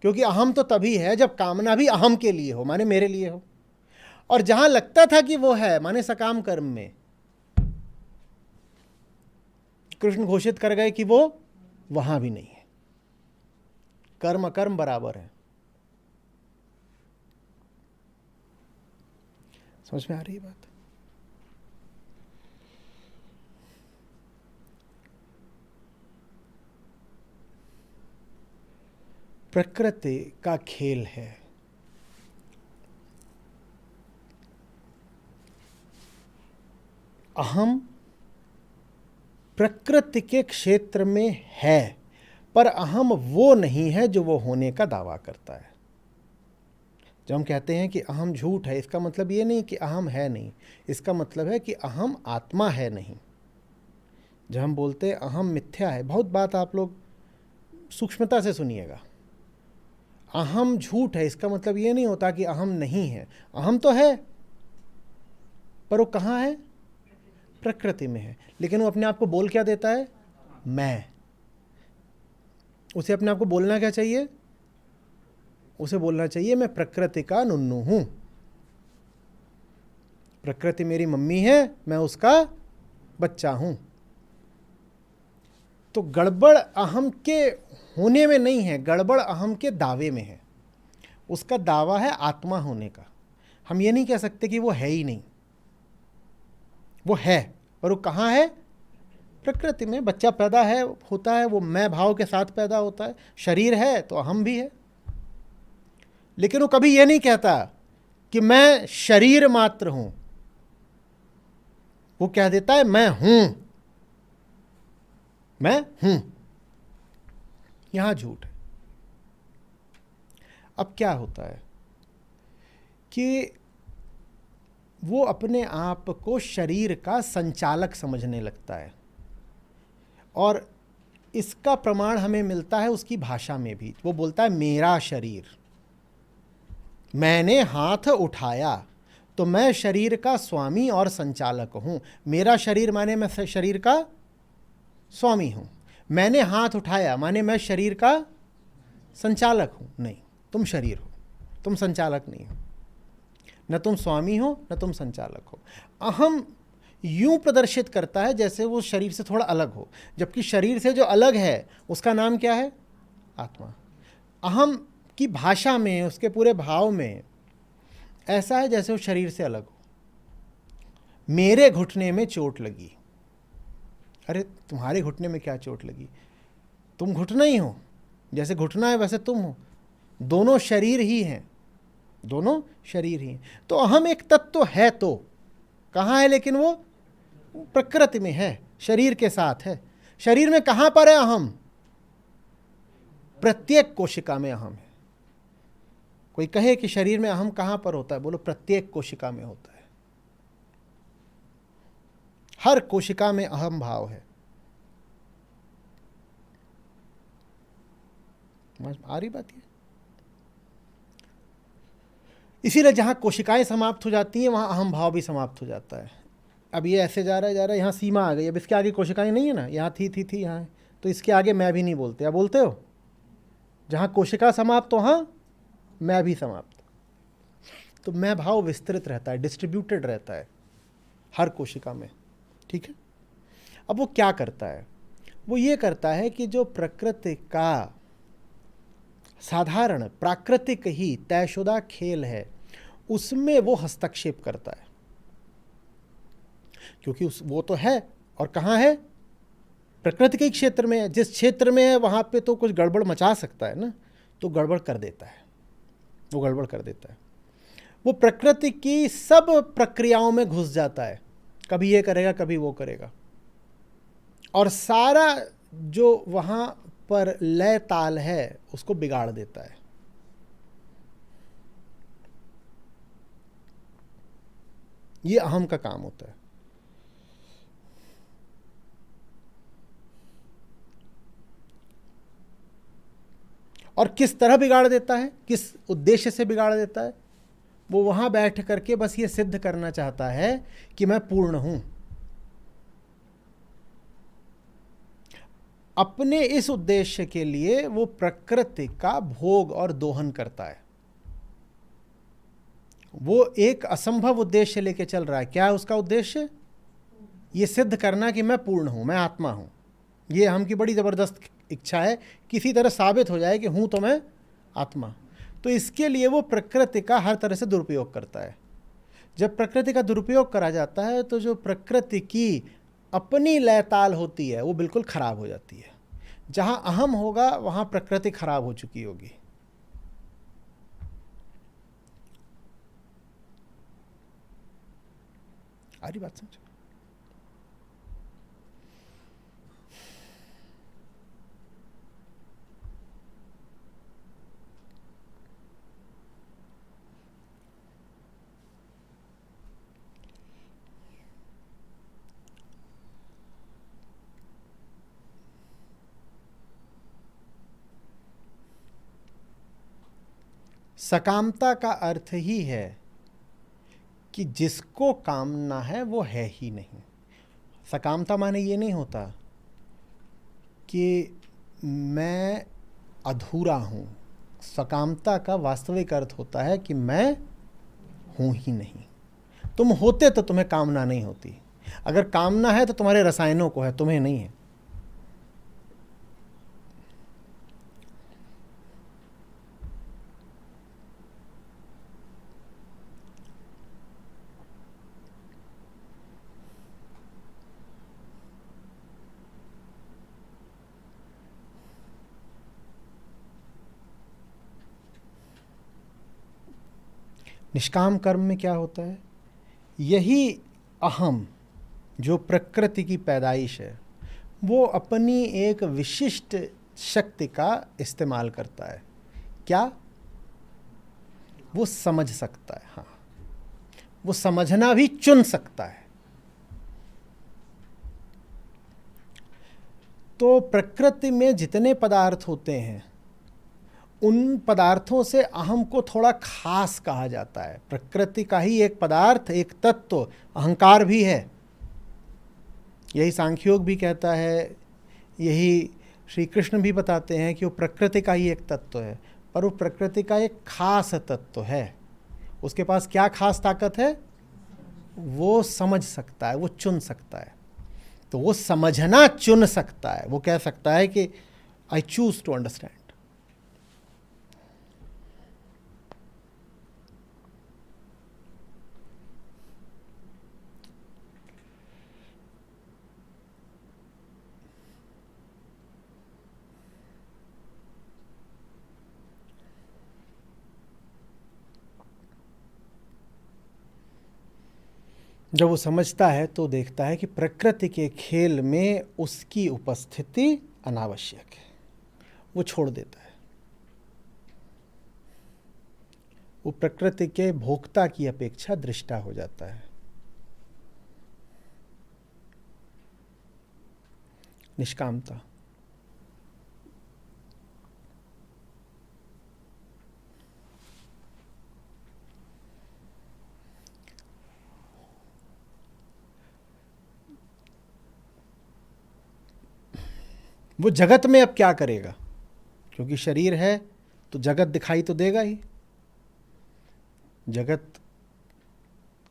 क्योंकि अहम तो तभी है जब कामना भी अहम के लिए हो, माने मेरे लिए हो। और जहां लगता था कि वो है, माने सकाम कर्म में, कृष्ण घोषित कर गए कि वो वहां भी नहीं है। कर्म अकर्म बराबर है। समझ में आ रही है बात? प्रकृति का खेल है। अहम प्रकृति के क्षेत्र में है, पर अहम वो नहीं है जो वो होने का दावा करता है। जब हम कहते हैं कि अहम झूठ है, इसका मतलब ये नहीं कि अहम है नहीं, इसका मतलब है कि अहम आत्मा है नहीं। जब हम बोलते हैं अहम मिथ्या है, बहुत बात आप लोग सूक्ष्मता से सुनिएगा। अहम झूठ है, इसका मतलब ये नहीं होता कि अहम नहीं है। अहम तो है, पर वो कहाँ है? प्रकृति में है। लेकिन वो अपने आप को बोल क्या देता है? मैं। उसे अपने आप को बोलना क्या चाहिए? उसे बोलना चाहिए मैं प्रकृति का नुन्नू हूं। प्रकृति मेरी मम्मी है, मैं उसका बच्चा हूं। तो गड़बड़ अहम के होने में नहीं है, गड़बड़ अहम के दावे में है। उसका दावा है आत्मा होने का। हम ये नहीं कह सकते कि वो है ही नहीं, वो है, पर वो कहाँ है? प्रकृति में। बच्चा पैदा है होता है, वो मैं भाव के साथ पैदा होता है। शरीर है तो अहम भी है। लेकिन वो कभी ये नहीं कहता कि मैं शरीर मात्र हूं। वो कह देता है मैं हूं, मैं हूं। यहां झूठ है। अब क्या होता है कि वो अपने आप को शरीर का संचालक समझने लगता है, और इसका प्रमाण हमें मिलता है उसकी भाषा में भी। वो बोलता है मेरा शरीर, मैंने हाथ उठाया तो मैं शरीर का स्वामी और संचालक हूं। मेरा शरीर माने मैं शरीर का स्वामी हूं। मैंने हाथ उठाया माने मैं शरीर का संचालक हूं। नहीं, तुम शरीर हो, तुम संचालक नहीं हो। न तुम स्वामी हो न तुम संचालक हो। अहम यूं प्रदर्शित करता है जैसे वो शरीर से थोड़ा अलग हो, जबकि शरीर से जो अलग है उसका नाम क्या है? आत्मा। अहम की भाषा में, उसके पूरे भाव में ऐसा है जैसे वो शरीर से अलग हो। मेरे घुटने में चोट लगी। अरे तुम्हारे घुटने में क्या चोट लगी? तुम घुटना ही हो, जैसे घुटना है वैसे तुम हो। दोनों शरीर ही हैं, दोनों शरीर ही हैं। तो अहम एक तत्व है, तो कहाँ है? लेकिन वो प्रकृति में है, शरीर के साथ है। शरीर में कहाँ पर है अहम? प्रत्येक कोशिका में अहम है। कोई कहे कि शरीर में अहम कहाँ पर होता है? बोलो प्रत्येक कोशिका में होता है। हर कोशिका में अहम भाव है। आ रही बात है? इसीलिए जहां कोशिकाएं समाप्त हो जाती हैं वहां अहम भाव भी समाप्त हो जाता है। अब ये ऐसे जा रहा है, यहाँ सीमा आ गई। अब इसके आगे कोशिकाएं नहीं है ना, यहाँ थी यहाँ है, तो इसके आगे मैं भी नहीं बोलते। या बोलते हो? जहाँ कोशिका समाप्त हो वहाँ मैं भी समाप्त। तो मैं भाव विस्तृत रहता है, डिस्ट्रीब्यूटेड रहता है हर कोशिका में। ठीक है। अब वो क्या करता है? वो ये करता है कि जो प्रकृति का साधारण प्राकृतिक ही तयशुदा खेल है उसमें वो हस्तक्षेप करता है, क्योंकि वो तो है। और कहाँ है? प्रकृति के क्षेत्र में है। जिस क्षेत्र में है वहाँ पे तो कुछ गड़बड़ मचा सकता है ना, तो गड़बड़ कर देता है, वो गड़बड़ कर देता है। वो प्रकृति की सब प्रक्रियाओं में घुस जाता है, कभी ये करेगा कभी वो करेगा, और सारा जो वहां पर लय ताल है उसको बिगाड़ देता है। ये अहम का काम होता है। और किस तरह बिगाड़ देता है, किस उद्देश्य से बिगाड़ देता है? वो वहां बैठ करके बस ये सिद्ध करना चाहता है कि मैं पूर्ण हूं। अपने इस उद्देश्य के लिए वो प्रकृति का भोग और दोहन करता है। वो एक असंभव उद्देश्य लेके चल रहा है। क्या है उसका उद्देश्य? ये सिद्ध करना कि मैं पूर्ण हूं, मैं आत्मा हूं। ये हम की बड़ी जबरदस्त इच्छा है, किसी तरह साबित हो जाए कि हूं तो मैं आत्मा। तो इसके लिए वो प्रकृति का हर तरह से दुरुपयोग करता है। जब प्रकृति का दुरुपयोग करा जाता है तो जो प्रकृति की अपनी लयताल होती है वो बिल्कुल खराब हो जाती है। जहां अहम होगा वहां प्रकृति खराब हो चुकी होगी। आ रही बात समझ? सकामता का अर्थ ही है कि जिसको कामना है वो है ही नहीं। सकामता माने ये नहीं होता कि मैं अधूरा हूं। सकामता का वास्तविक अर्थ होता है कि मैं हूं ही नहीं। तुम होते तो तुम्हें कामना नहीं होती। अगर कामना है तो तुम्हारे रसायनों को है, तुम्हें नहीं है। निष्काम कर्म में क्या होता है? यही अहम जो प्रकृति की पैदाइश है वो अपनी एक विशिष्ट शक्ति का इस्तेमाल करता है। क्या? वो समझ सकता है। हाँ, वो समझना भी चुन सकता है। तो प्रकृति में जितने पदार्थ होते हैं उन पदार्थों से अहम को थोड़ा खास कहा जाता है। प्रकृति का ही एक पदार्थ, एक तत्व अहंकार भी है। यही सांख्योग भी कहता है, यही श्री कृष्ण भी बताते हैं कि वो प्रकृति का ही एक तत्व है। पर वो प्रकृति का एक खास तत्व है। उसके पास क्या खास ताकत है? वो समझ सकता है, वो चुन सकता है। तो वो समझना चुन सकता है। वो कह सकता है कि आई चूज टू अंडरस्टैंड। जब वो समझता है तो देखता है कि प्रकृति के खेल में उसकी उपस्थिति अनावश्यक है। वो छोड़ देता है। वो प्रकृति के भोक्ता की अपेक्षा दृष्टा हो जाता है। निष्कामता। वो जगत में अब क्या करेगा? क्योंकि शरीर है तो जगत दिखाई तो देगा ही। जगत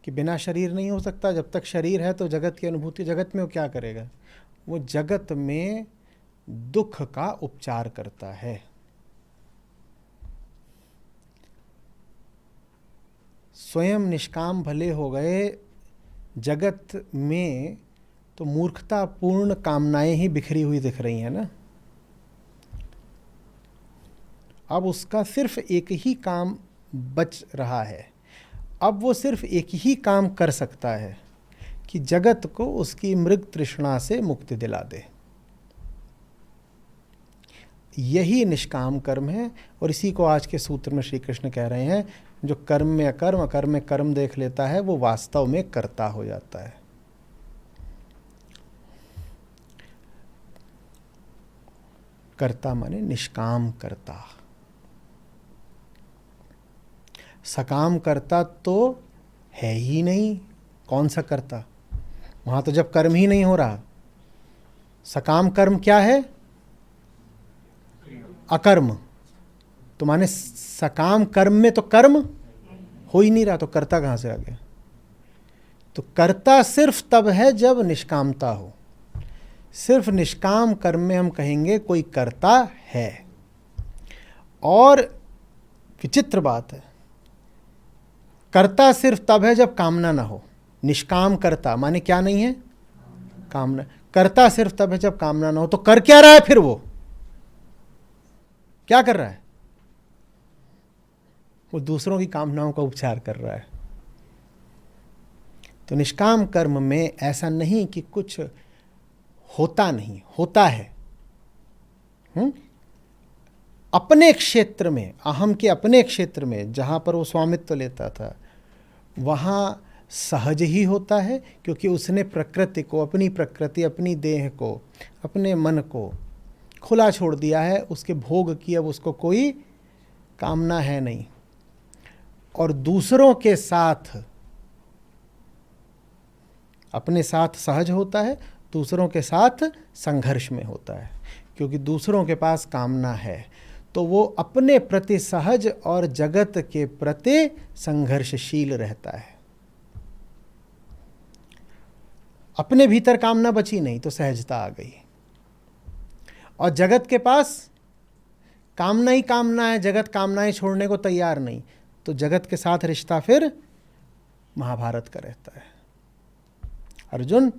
के बिना शरीर नहीं हो सकता। जब तक शरीर है तो जगत की अनुभूति। जगत में वो क्या करेगा? वो जगत में दुख का उपचार करता है। स्वयं निष्काम भले हो गए, जगत में तो मूर्खतापूर्ण कामनाएं ही बिखरी हुई दिख रही हैं ना। अब उसका सिर्फ एक ही काम बच रहा है, अब वो सिर्फ एक ही काम कर सकता है कि जगत को उसकी मृग तृष्णा से मुक्ति दिला दे। यही निष्काम कर्म है। और इसी को आज के सूत्र में श्री कृष्ण कह रहे हैं, जो कर्म में अकर्म, अकर्म में कर्म देख लेता है, वो वास्तव में कर्ता हो जाता है। कर्ता माने निष्काम कर्ता। सकाम कर्ता तो है ही नहीं, कौन सा कर्ता? वहां तो जब कर्म ही नहीं हो रहा। सकाम कर्म क्या है? अकर्म। तो माने सकाम कर्म में तो कर्म हो ही नहीं रहा, तो कर्ता कहां से आ गया? तो कर्ता सिर्फ तब है जब निष्कामता हो। सिर्फ निष्काम कर्म में हम कहेंगे कोई कर्ता है। और विचित्र बात है, कर्ता सिर्फ तब है जब कामना ना हो। निष्काम कर्ता माने क्या नहीं है? कामना। कर्ता सिर्फ तब है जब कामना ना हो। तो कर क्या रहा है फिर? वो क्या कर रहा है? वो दूसरों की कामनाओं का उपचार कर रहा है। तो निष्काम कर्म में ऐसा नहीं कि कुछ होता नहीं, होता है। अपने क्षेत्र में, अहम के अपने क्षेत्र में जहां पर वो स्वामित्व लेता था, वहां सहज ही होता है, क्योंकि उसने प्रकृति को, अपनी प्रकृति, अपनी देह को, अपने मन को खुला छोड़ दिया है। उसके भोग की अब उसको कोई कामना है नहीं। और दूसरों के साथ, अपने साथ सहज होता है, दूसरों के साथ संघर्ष में होता है, क्योंकि दूसरों के पास कामना है। तो वो अपने प्रति सहज और जगत के प्रति संघर्षशील रहता है। अपने भीतर कामना बची नहीं तो सहजता आ गई। और जगत के पास कामना ही कामना है, जगत कामनाएं छोड़ने को तैयार नहीं, तो जगत के साथ रिश्ता फिर महाभारत का रहता है। अर्जुन,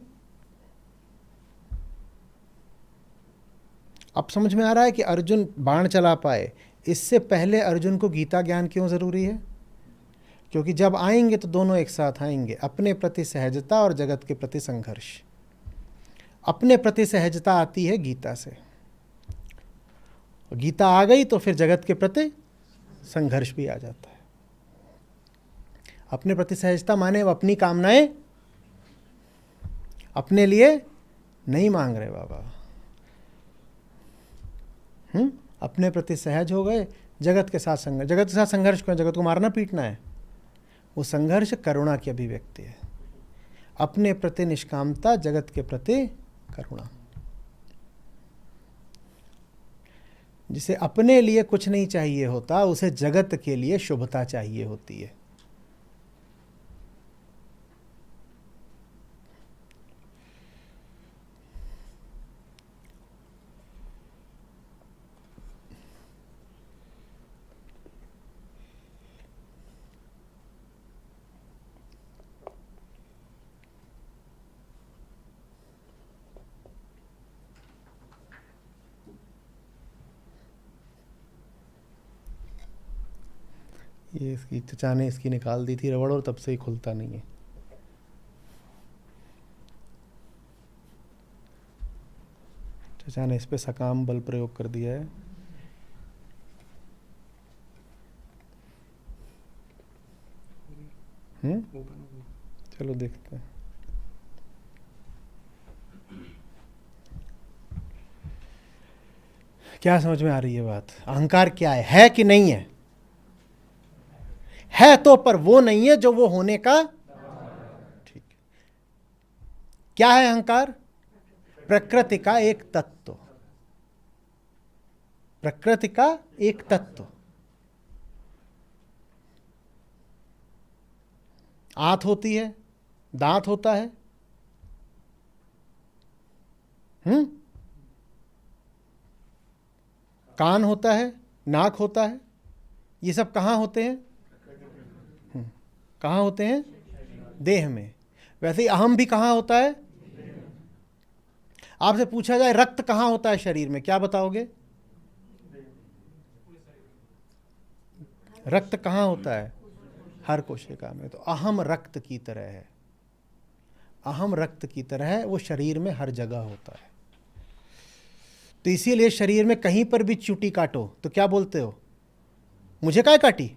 अब समझ में आ रहा है कि अर्जुन बाण चला पाए। इससे पहले अर्जुन को गीता ज्ञान क्यों जरूरी है? क्योंकि जब आएंगे तो दोनों एक साथ आएंगे, अपने प्रति सहजता और जगत के प्रति संघर्ष। अपने प्रति सहजता आती है गीता से, गीता आ गई तो फिर जगत के प्रति संघर्ष भी आ जाता है। अपने प्रति सहजता माने वो अपनी कामनाएं अपने लिए नहीं मांग रहे बाबा। अपने प्रति सहज हो गए, जगत के साथ संघर्ष। जगत के साथ संघर्ष क्यों? जगत को मारना पीटना है। वो संघर्ष करुणा की अभिव्यक्ति है। अपने प्रति निष्कामता, जगत के प्रति करुणा। जिसे अपने लिए कुछ नहीं चाहिए होता, उसे जगत के लिए शुभता चाहिए होती है। ये इसकी चचा ने इसकी निकाल दी थी रबड़, और तब से ही खुलता नहीं है। चचा ने इस पे सकाम बल प्रयोग कर दिया है। चलो देखते हैं। क्या समझ में आ रही है बात? अहंकार क्या है कि नहीं है? है तो, पर वो नहीं है जो वो होने का। ठीक है। क्या है अहंकार? प्रकृति का एक तत्व। प्रकृति का एक तत्व। आंत होती है, दांत होता है, कान होता है, नाक होता है। ये सब कहाँ होते हैं? कहाँ होते हैं? देह में। वैसे ही अहम भी कहाँ होता है? आपसे पूछा जाए रक्त कहाँ होता है शरीर में, क्या बताओगे? रक्त कहाँ होता है? हर कोशिका में। तो अहम रक्त की तरह है, अहम रक्त की तरह है, वो शरीर में हर जगह होता है। तो इसीलिए शरीर में कहीं पर भी चूटी काटो तो क्या बोलते हो, मुझे काय काटी।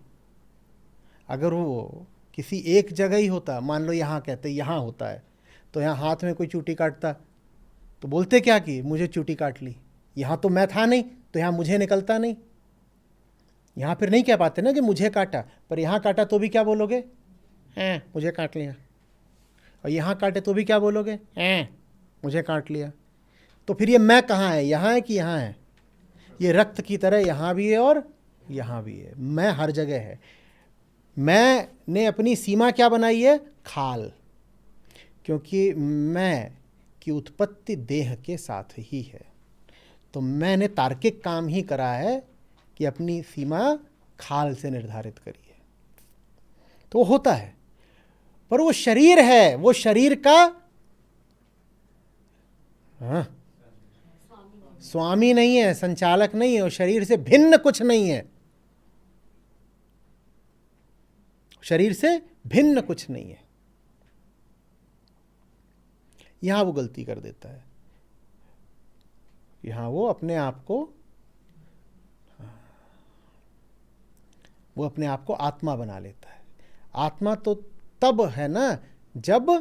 अगर वो किसी एक जगह ही होता, मान लो यहाँ कहते यहाँ होता है, तो यहाँ हाथ में कोई चूटी काटता तो बोलते क्या कि मुझे चूटी काट ली। यहाँ तो मैं था नहीं तो यहाँ मुझे निकलता नहीं। यहाँ फिर नहीं कह पाते ना कि मुझे काटा, पर यहाँ काटा तो भी क्या बोलोगे, मुझे काट लिया। और यहाँ काटे तो भी क्या बोलोगे, मुझे काट लिया। तो फिर ये मैं कहाँ है, यहाँ है कि यहाँ है। ये रक्त की तरह यहाँ भी है और यहाँ भी है। मैं हर जगह है। मैंने अपनी सीमा क्या बनाई है, खाल, क्योंकि मैं की उत्पत्ति देह के साथ ही है। तो मैंने तार्किक काम ही करा है कि अपनी सीमा खाल से निर्धारित करी है। तो वो होता है, पर वो शरीर है, वो शरीर का स्वामी नहीं है, संचालक नहीं है, और शरीर से भिन्न कुछ नहीं है, शरीर से भिन्न कुछ नहीं है। यहां वो गलती कर देता है, यहां वो अपने आप को आत्मा बना लेता है। आत्मा तो तब है ना जब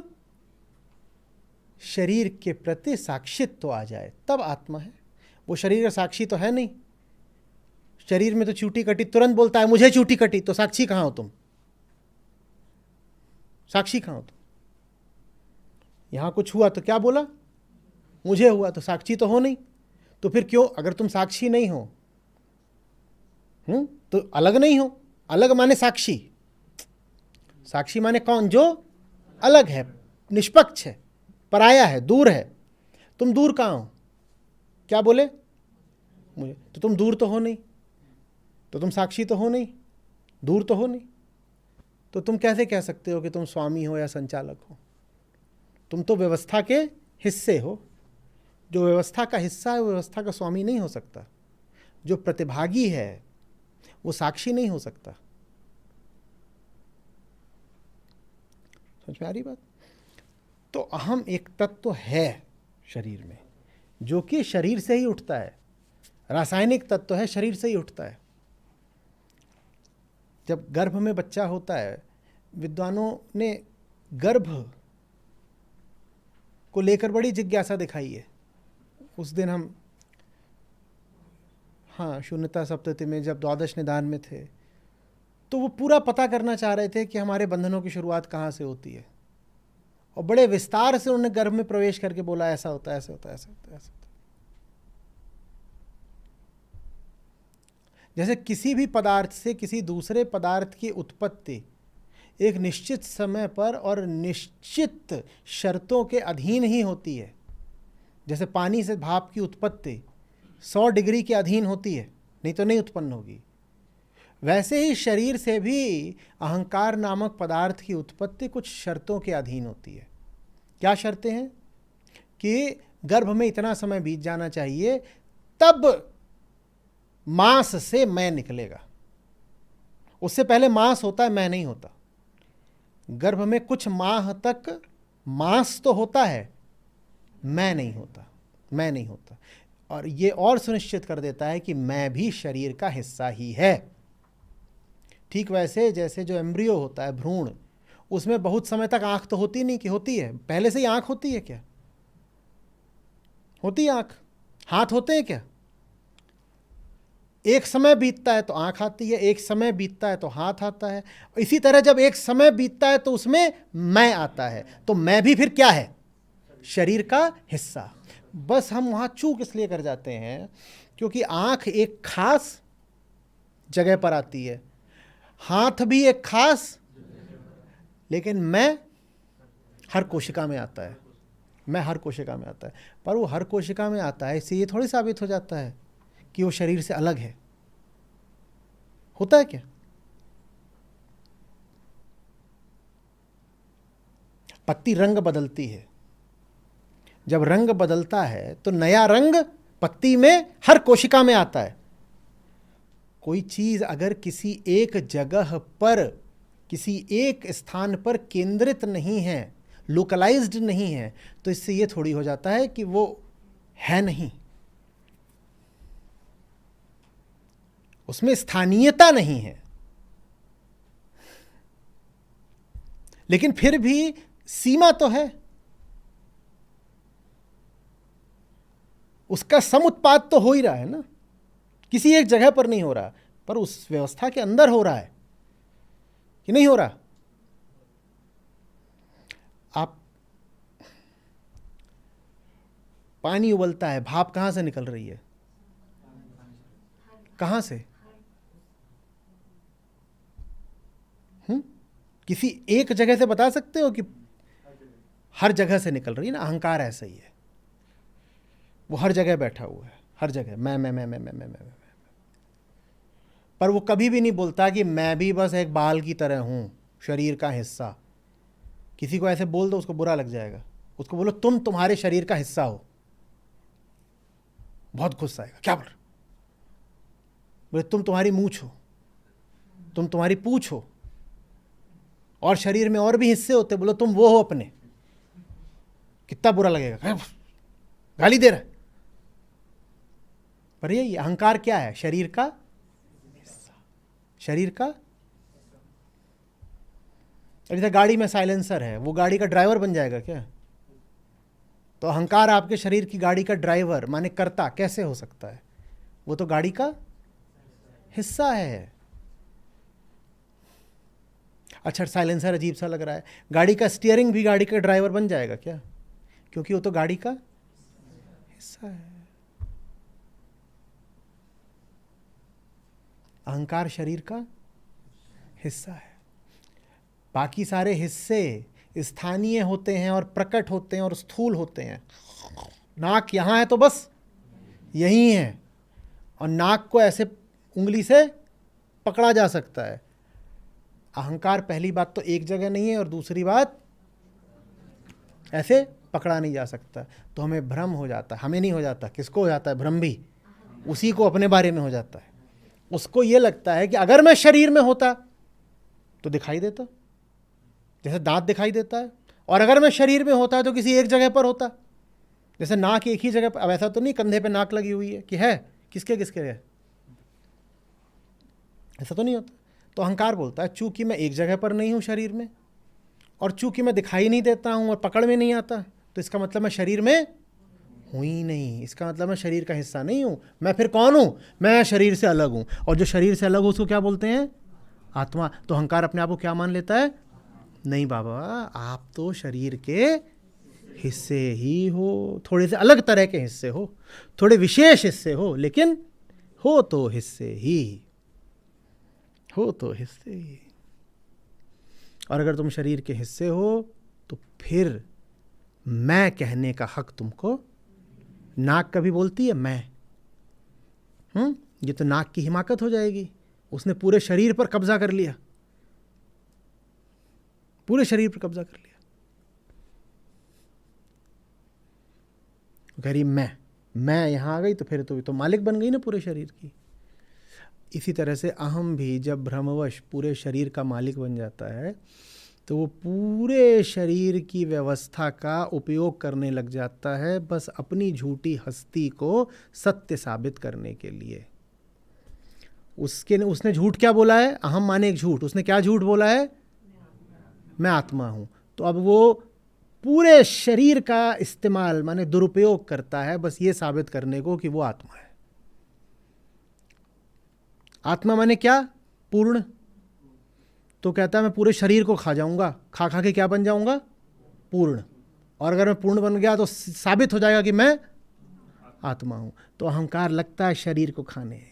शरीर के प्रति साक्षित्व आ जाए, तब आत्मा है। वो शरीर का साक्षी तो है नहीं। शरीर में तो चूटी कटी तुरंत बोलता है मुझे चूटी कटी, तो साक्षी कहां हो तुम, साक्षी कहां हो तुम। यहां कुछ हुआ तो क्या बोला, मुझे हुआ, तो साक्षी तो हो नहीं। तो फिर क्यों, अगर तुम साक्षी नहीं हो तो अलग नहीं हो। अलग माने साक्षी, साक्षी माने कौन, जो अलग है, निष्पक्ष है, पराया है, दूर है। तुम दूर कहां हो, क्या बोले, मुझे, तो तुम दूर तो हो नहीं, तो तुम साक्षी तो हो नहीं, दूर तो हो नहीं। तो तुम कैसे कह सकते हो कि तुम स्वामी हो या संचालक हो। तुम तो व्यवस्था के हिस्से हो। जो व्यवस्था का हिस्सा है वो व्यवस्था का स्वामी नहीं हो सकता। जो प्रतिभागी है वो साक्षी नहीं हो सकता। समझ में आ रही बात। तो अहम एक तत्व है शरीर में, जो कि शरीर से ही उठता है। रासायनिक तत्व है, शरीर से ही उठता है। जब गर्भ में बच्चा होता है, विद्वानों ने गर्भ को लेकर बड़ी जिज्ञासा दिखाई है। उस दिन हम शून्यता सप्तति में जब द्वादश निदान में थे, तो वो पूरा पता करना चाह रहे थे कि हमारे बंधनों की शुरुआत कहाँ से होती है। और बड़े विस्तार से उन्होंने गर्भ में प्रवेश करके बोला ऐसा होता है, ऐसा होता है, ऐसा होता है, ऐसा होता है। जैसे किसी भी पदार्थ से किसी दूसरे पदार्थ की उत्पत्ति एक निश्चित समय पर और निश्चित शर्तों के अधीन ही होती है। जैसे पानी से भाप की उत्पत्ति 100 डिग्री के अधीन होती है, नहीं तो नहीं उत्पन्न होगी। वैसे ही शरीर से भी अहंकार नामक पदार्थ की उत्पत्ति कुछ शर्तों के अधीन होती है। क्या शर्तें हैं कि गर्भ में इतना समय बीत जाना चाहिए, तब मांस से मैं निकलेगा। उससे पहले मांस होता है, मैं नहीं होता। गर्भ में कुछ माह तक मांस तो होता है, मैं नहीं होता, मैं नहीं होता। और ये और सुनिश्चित कर देता है कि मैं भी शरीर का हिस्सा ही है। ठीक वैसे जैसे जो एम्ब्रियो होता है, भ्रूण, उसमें बहुत समय तक आंख तो होती नहीं, कि होती है, पहले से ही आंख होती है क्या, होती है आंख। हाथ होते हैं क्या, एक समय बीतता है तो आंख आती है, एक समय बीतता है तो हाथ आता है। इसी तरह जब एक समय बीतता है तो उसमें मैं आता है। तो मैं भी फिर क्या है, शरीर का हिस्सा। बस हम वहां चूक इसलिए कर जाते हैं क्योंकि आंख एक खास जगह पर आती है, हाथ भी एक खास, लेकिन मैं हर कोशिका में आता है, मैं हर कोशिका में आता है। पर वो हर कोशिका में आता है, इससे ये थोड़ी साबित हो जाता है कि वो शरीर से अलग है। होता है क्या, पत्ती रंग बदलती है, जब रंग बदलता है तो नया रंग पत्ती में हर कोशिका में आता है। कोई चीज अगर किसी एक जगह पर किसी एक स्थान पर केंद्रित नहीं है, लोकलाइज्ड नहीं है, तो इससे ये थोड़ी हो जाता है कि वो है नहीं, उसमें स्थानीयता नहीं है। लेकिन फिर भी सीमा तो है, उसका समुत्पाद तो हो ही रहा है ना, किसी एक जगह पर नहीं हो रहा, पर उस व्यवस्था के अंदर हो रहा है कि नहीं हो रहा। आप पानी उबलता है, भाप कहां से निकल रही है? कहां से? किसी एक जगह से बता सकते हो कि? हर जगह से निकल रही है ना। अहंकार ऐसा ही है, वो हर जगह बैठा हुआ है, हर जगह मैं। पर वो कभी भी नहीं बोलता कि मैं भी बस एक बाल की तरह हूं, शरीर का हिस्सा। किसी को ऐसे बोल दो उसको बुरा लग जाएगा, उसको बोलो तुम तुम्हारे शरीर का हिस्सा हो, बहुत गुस्सा आएगा। क्या बोले तुम तुम्हारी मूंछ हो, तुम तुम्हारी पूंछ हो, और शरीर में और भी हिस्से होते, बोलो तुम वो हो अपने। कितना बुरा लगेगा, गाली दे रहा है। पर ये अहंकार क्या है? शरीर का हिस्सा, शरीर का। जैसे गाड़ी में साइलेंसर है, वो गाड़ी का ड्राइवर बन जाएगा क्या? तो अहंकार आपके शरीर की गाड़ी का ड्राइवर माने कर्ता कैसे हो सकता है? वो तो गाड़ी का हिस्सा है। अच्छा, साइलेंसर अजीब सा लग रहा है, गाड़ी का स्टीयरिंग भी गाड़ी का ड्राइवर बन जाएगा क्या? क्योंकि वो तो गाड़ी का हिस्सा है। अहंकार शरीर का हिस्सा है। बाकी सारे हिस्से स्थानीय होते हैं और प्रकट होते हैं और स्थूल होते हैं। नाक यहाँ है तो बस यही है, और नाक को ऐसे उंगली से पकड़ा जा सकता है। अहंकार पहली बात तो एक जगह नहीं है, और दूसरी बात ऐसे पकड़ा नहीं जा सकता। तो हमें भ्रम हो जाता है। हमें नहीं हो जाता, किसको हो जाता है भ्रम? भी उसी को अपने बारे में हो जाता है। उसको ये लगता है कि अगर मैं शरीर में होता तो दिखाई देता, जैसे दांत दिखाई देता है, और अगर मैं शरीर में होता तो किसी एक जगह पर होता। जैसे नाक एक ही जगह पर, अब ऐसा तो नहीं कंधे पे नाक लगी हुई है कि है किसके किसके है, ऐसा तो नहीं होता। तो अहंकार बोलता है चूंकि मैं एक जगह पर नहीं हूं शरीर में, और चूंकि मैं दिखाई नहीं देता हूं और पकड़ में नहीं आता, तो इसका मतलब मैं शरीर में हूं ही नहीं। इसका मतलब मैं शरीर का हिस्सा नहीं हूं। मैं फिर कौन हूं? मैं शरीर से अलग हूं, और जो शरीर से अलग हो उसको क्या बोलते हैं? आत्मा। तो अहंकार अपने आप को क्या मान लेता है? नहीं बाबा, आप तो शरीर के हिस्से ही हो, थोड़े से अलग तरह के हिस्से हो, थोड़े विशेष हिस्से हो, लेकिन हो तो हिस्से ही, हो तो हिस्से ही। और अगर तुम शरीर के हिस्से हो तो फिर मैं कहने का हक तुमको। नाक कभी बोलती है मैं? ये तो नाक की हिमाकत हो जाएगी, उसने पूरे शरीर पर कब्जा कर लिया, पूरे शरीर पर कब्जा कर लिया। कह रही मैं यहां आ गई तो फिर तो मालिक बन गई ना पूरे शरीर की। इसी तरह से अहम भी जब भ्रमवश पूरे शरीर का मालिक बन जाता है, तो वो पूरे शरीर की व्यवस्था का उपयोग करने लग जाता है, बस अपनी झूठी हस्ती को सत्य साबित करने के लिए। उसने झूठ क्या बोला है? अहम माने एक झूठ। उसने क्या झूठ बोला है? मैं आत्मा हूं। तो अब वो पूरे शरीर का इस्तेमाल माने दुरुपयोग करता है, बस ये साबित करने को कि वो आत्मा है। आत्मा माने क्या? पूर्ण। तो कहता है मैं पूरे शरीर को खा जाऊंगा, खा खा के क्या बन जाऊंगा? पूर्ण। और अगर मैं पूर्ण बन गया तो साबित हो जाएगा कि मैं आत्मा हूं। तो अहंकार लगता है शरीर को खाने,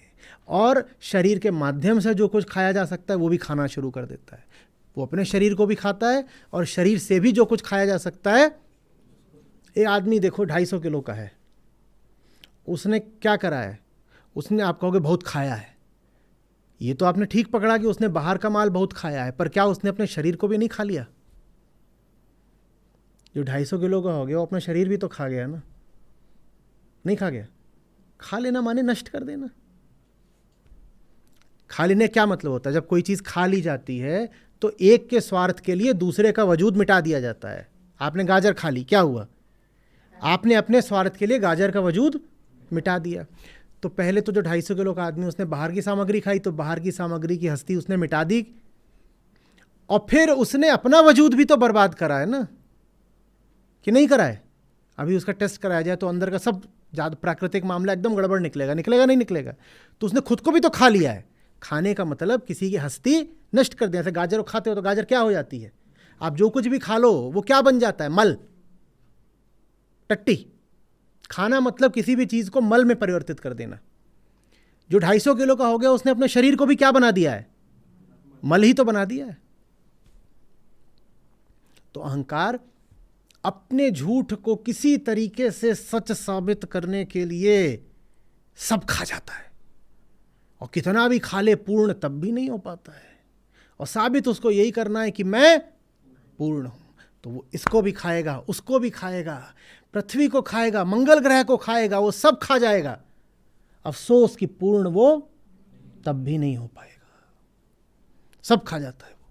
और शरीर के माध्यम से जो कुछ खाया जा सकता है वो भी खाना शुरू कर देता है। वो अपने शरीर को भी खाता है, और शरीर से भी जो कुछ खाया जा सकता है। एक आदमी देखो 250 किलो का है, उसने क्या करा है? उसने, आप कहोगे बहुत खाया है, ये तो आपने ठीक पकड़ा कि उसने बाहर का माल बहुत खाया है, पर क्या उसने अपने शरीर को भी नहीं खा लिया? जो 250 किलो का हो गया वो अपना शरीर भी तो खा गया ना? नहीं खा गया? खा लेना माने नष्ट कर देना। खा लेने क्या मतलब होता है? जब कोई चीज़ खा ली जाती है तो एक के स्वार्थ के लिए दूसरे का वजूद मिटा दिया जाता है। आपने गाजर खा ली, क्या हुआ? आपने अपने स्वार्थ के लिए गाजर का वजूद मिटा दिया। तो पहले तो जो 250 किलो का आदमी, उसने बाहर की सामग्री खाई, तो बाहर की सामग्री की हस्ती उसने मिटा दी, और फिर उसने अपना वजूद भी तो बर्बाद करा है ना, कि नहीं करा है? अभी उसका टेस्ट कराया जाए तो अंदर का सब ज़्यादा प्राकृतिक मामला एकदम गड़बड़ निकलेगा, नहीं निकलेगा? तो उसने खुद को भी तो खा लिया है। खाने का मतलब किसी की हस्ती नष्ट कर दिया। जैसे गाजर खाते हो तो गाजर क्या हो जाती है? आप जो कुछ भी खा लो वो क्या बन जाता है? मल, टट्टी। खाना मतलब किसी भी चीज़ को मल में परिवर्तित कर देना। जो 250 किलो का हो गया, उसने अपने शरीर को भी क्या बना दिया है? मल ही तो बना दिया है। तो अहंकार अपने झूठ को किसी तरीके से सच साबित करने के लिए सब खा जाता है, और कितना भी खा ले पूर्ण तब भी नहीं हो पाता है। और साबित उसको यही करना है कि मैं पूर्ण हूं। तो वो इसको भी खाएगा, उसको भी खाएगा, पृथ्वी को खाएगा, मंगल ग्रह को खाएगा, वो सब खा जाएगा। अफसोस कि पूर्ण वो तब भी नहीं हो पाएगा। सब खा जाता है वो,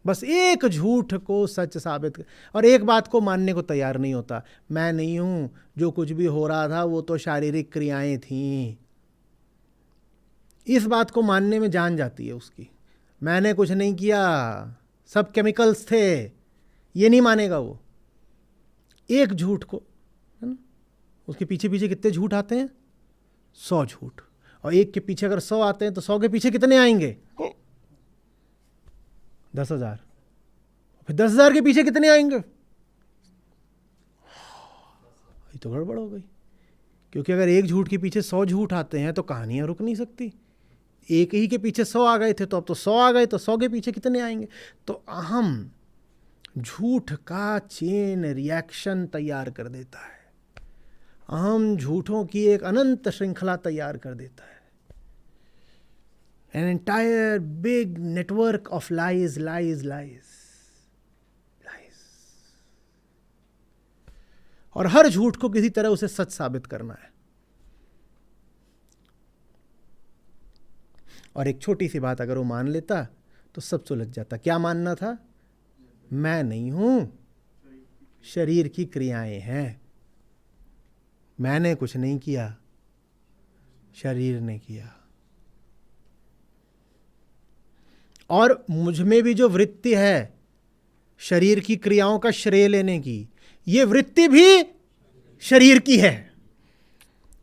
बस एक झूठ को सच साबित और एक बात को मानने को तैयार नहीं होता। मैं नहीं हूं, जो कुछ भी हो रहा था वो तो शारीरिक क्रियाएं थीं। इस बात को मानने में जान जाती है उसकी। मैंने कुछ नहीं किया, सब केमिकल्स थे, ये नहीं मानेगा वो। एक झूठ को, है ना, उसके पीछे पीछे कितने झूठ आते हैं? 100 झूठ। और एक के पीछे अगर 100 आते हैं तो 100 के पीछे कितने आएंगे? 10,000। फिर 10,000 के पीछे कितने आएंगे? ये तो गड़बड़ हो गई, क्योंकि अगर एक झूठ के पीछे 100 झूठ आते हैं तो कहानियां रुक नहीं सकती। एक ही के पीछे 100 आ गए थे तो अब तो 100 आ गए, तो 100 के पीछे कितने आएंगे? तो अहम झूठ का चेन रिएक्शन तैयार कर देता है। अहम झूठों की एक अनंत श्रृंखला तैयार कर देता है। An entire big network of lies lies lies lies. और हर झूठ को किसी तरह उसे सच साबित करना है। और एक छोटी सी बात अगर वो मान लेता तो सब सुलझ जाता। क्या मानना था? मैं नहीं हूं, शरीर की क्रियाएं हैं, मैंने कुछ नहीं किया, शरीर ने किया। और मुझ में भी जो वृत्ति है शरीर की क्रियाओं का श्रेय लेने की, ये वृत्ति भी शरीर की है,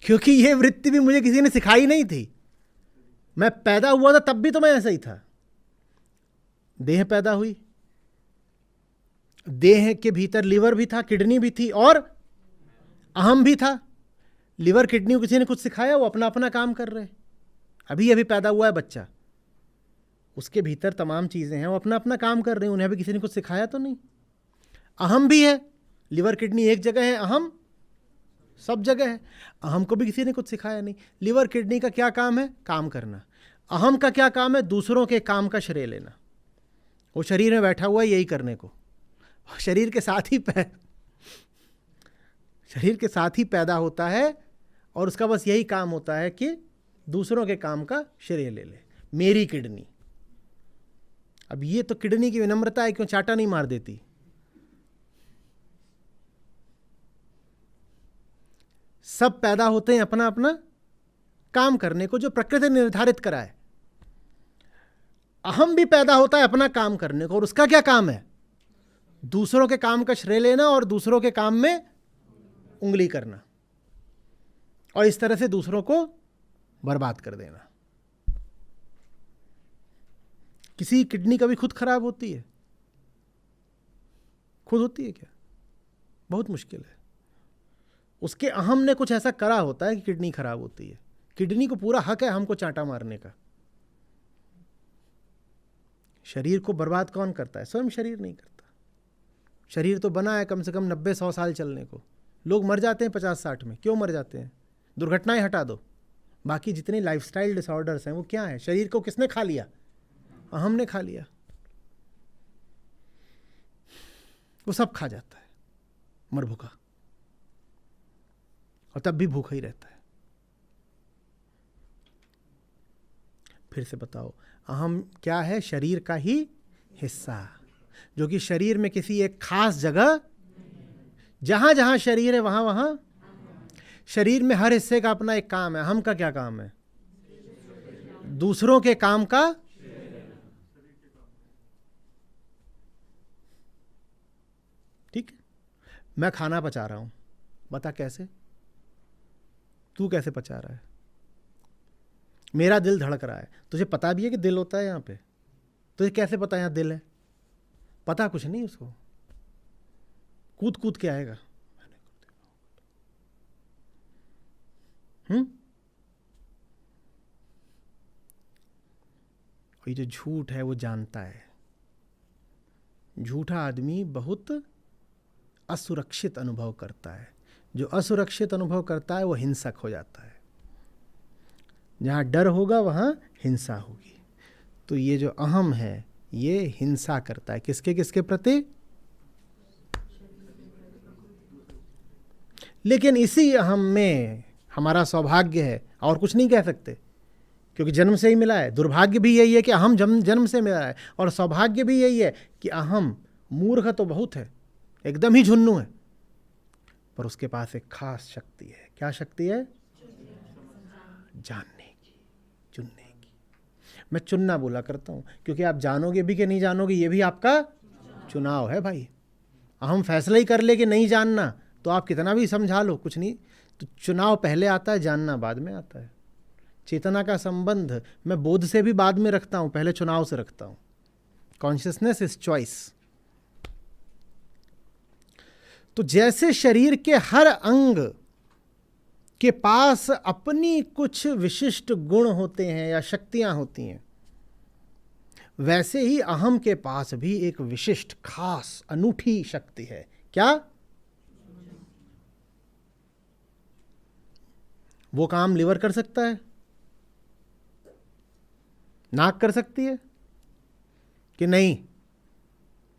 क्योंकि ये वृत्ति भी मुझे किसी ने सिखाई नहीं थी। मैं पैदा हुआ था तब भी तो मैं ऐसा ही था। देह पैदा हुई, देह के भीतर लिवर भी था, किडनी भी थी, और अहम भी था। लिवर किडनी को किसी ने कुछ सिखाया? वो अपना अपना काम कर रहे। अभी अभी पैदा हुआ है बच्चा, उसके भीतर तमाम चीजें हैं, वो अपना अपना काम कर रहे हैं, उन्हें अभी किसी ने कुछ सिखाया तो नहीं। अहम भी है, लिवर किडनी एक जगह है, अहम सब जगह है। अहम को भी किसी ने कुछ सिखाया नहीं। लिवर किडनी का क्या काम है? काम करना। अहम का क्या काम है? दूसरों के काम का श्रेय लेना। वो शरीर में बैठा हुआ है यही करने को, शरीर के साथ ही पैदा होता है, और उसका बस यही काम होता है कि दूसरों के काम का श्रेय ले ले। मेरी किडनी। अब ये तो किडनी की विनम्रता है, क्यों चाटा नहीं मार देती? सब पैदा होते हैं अपना अपना काम करने को, जो प्रकृति ने निर्धारित करा है। अहम भी पैदा होता है अपना काम करने को, और उसका क्या काम है? दूसरों के काम का श्रेय लेना और दूसरों के काम में उंगली करना, और इस तरह से दूसरों को बर्बाद कर देना। किसी की किडनी कभी खुद खराब होती है? खुद होती है क्या? बहुत मुश्किल है। उसके अहम ने कुछ ऐसा करा होता है कि किडनी खराब होती है। किडनी को पूरा हक है हमको चांटा मारने का। शरीर को बर्बाद कौन करता है? स्वयं शरीर नहीं करता। शरीर तो बना है कम से कम 90-100 साल चलने को। लोग मर जाते हैं 50-60 में। क्यों मर जाते हैं? दुर्घटनाएं हटा दो, बाकी जितने लाइफस्टाइल डिसऑर्डर्स हैं वो क्या है? शरीर को किसने खा लिया? अहम ने खा लिया। वो सब खा जाता है मर भूखा, और तब भी भूखा ही रहता है। फिर से बताओ, अहम क्या है? शरीर का ही हिस्सा, जो कि शरीर में किसी एक खास जगह, जहां जहां शरीर है वहां वहां शरीर में हर हिस्से का अपना एक काम है। हम का क्या काम है? दूसरों के काम का। ठीक है, मैं खाना पचा रहा हूं, बता कैसे? तू कैसे पचा रहा है? मेरा दिल धड़क रहा है, तुझे पता भी है कि दिल होता है यहां पे? तुझे कैसे पता यहां दिल है? पता कुछ नहीं उसको, कूद कूद के आएगा। और ये जो झूठ है वो जानता है। झूठा आदमी बहुत असुरक्षित अनुभव करता है। जो असुरक्षित अनुभव करता है वो हिंसक हो जाता है। जहां डर होगा वहां हिंसा होगी। तो ये जो अहम है ये हिंसा करता है। किसके किसके प्रति? लेकिन इसी अहम में हमारा सौभाग्य है, और कुछ नहीं कह सकते, क्योंकि जन्म से ही मिला है। दुर्भाग्य भी यही है कि अहम जन्म से मिला है, और सौभाग्य भी यही है कि अहम मूर्ख तो बहुत है, एकदम ही झुन्नू है, पर उसके पास एक खास शक्ति है। क्या शक्ति है? जानने की, चुनने की। मैं चुनना बोला करता हूं क्योंकि आप जानोगे भी कि नहीं जानोगे ये भी आपका चुनाव है भाई। अहम फैसला ही कर ले कि नहीं जानना, तो आप कितना भी समझा लो कुछ नहीं। तो चुनाव पहले आता है, जानना बाद में आता है। चेतना का संबंध मैं बोध से भी बाद में रखता हूं, पहले चुनाव से रखता हूं। Consciousness is choice. तो जैसे शरीर के हर अंग के पास अपनी कुछ विशिष्ट गुण होते हैं या शक्तियां होती हैं, वैसे ही अहम के पास भी एक विशिष्ट खास अनूठी शक्ति है। क्या? वो काम लिवर कर सकता है, नाक कर सकती है कि नहीं,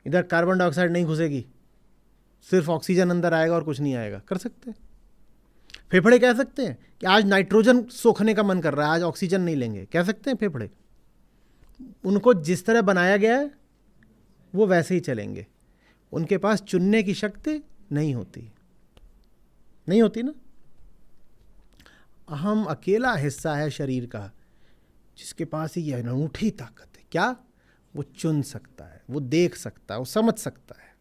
इधर कार्बन डाइऑक्साइड नहीं घुसेगी, सिर्फ ऑक्सीजन अंदर आएगा और कुछ नहीं आएगा। कर सकते हैं। फेफड़े कह सकते हैं कि आज नाइट्रोजन सोखने का मन कर रहा है, आज ऑक्सीजन नहीं लेंगे। कह सकते हैं फेफड़े। उनको जिस तरह बनाया गया है वो वैसे ही चलेंगे। उनके पास चुनने की शक्ति नहीं होती, नहीं होती ना। अहम अकेला हिस्सा है शरीर का जिसके पास ये अनूठी ताकत है। क्या? वो चुन सकता है, वो देख सकता है, वो समझ सकता है।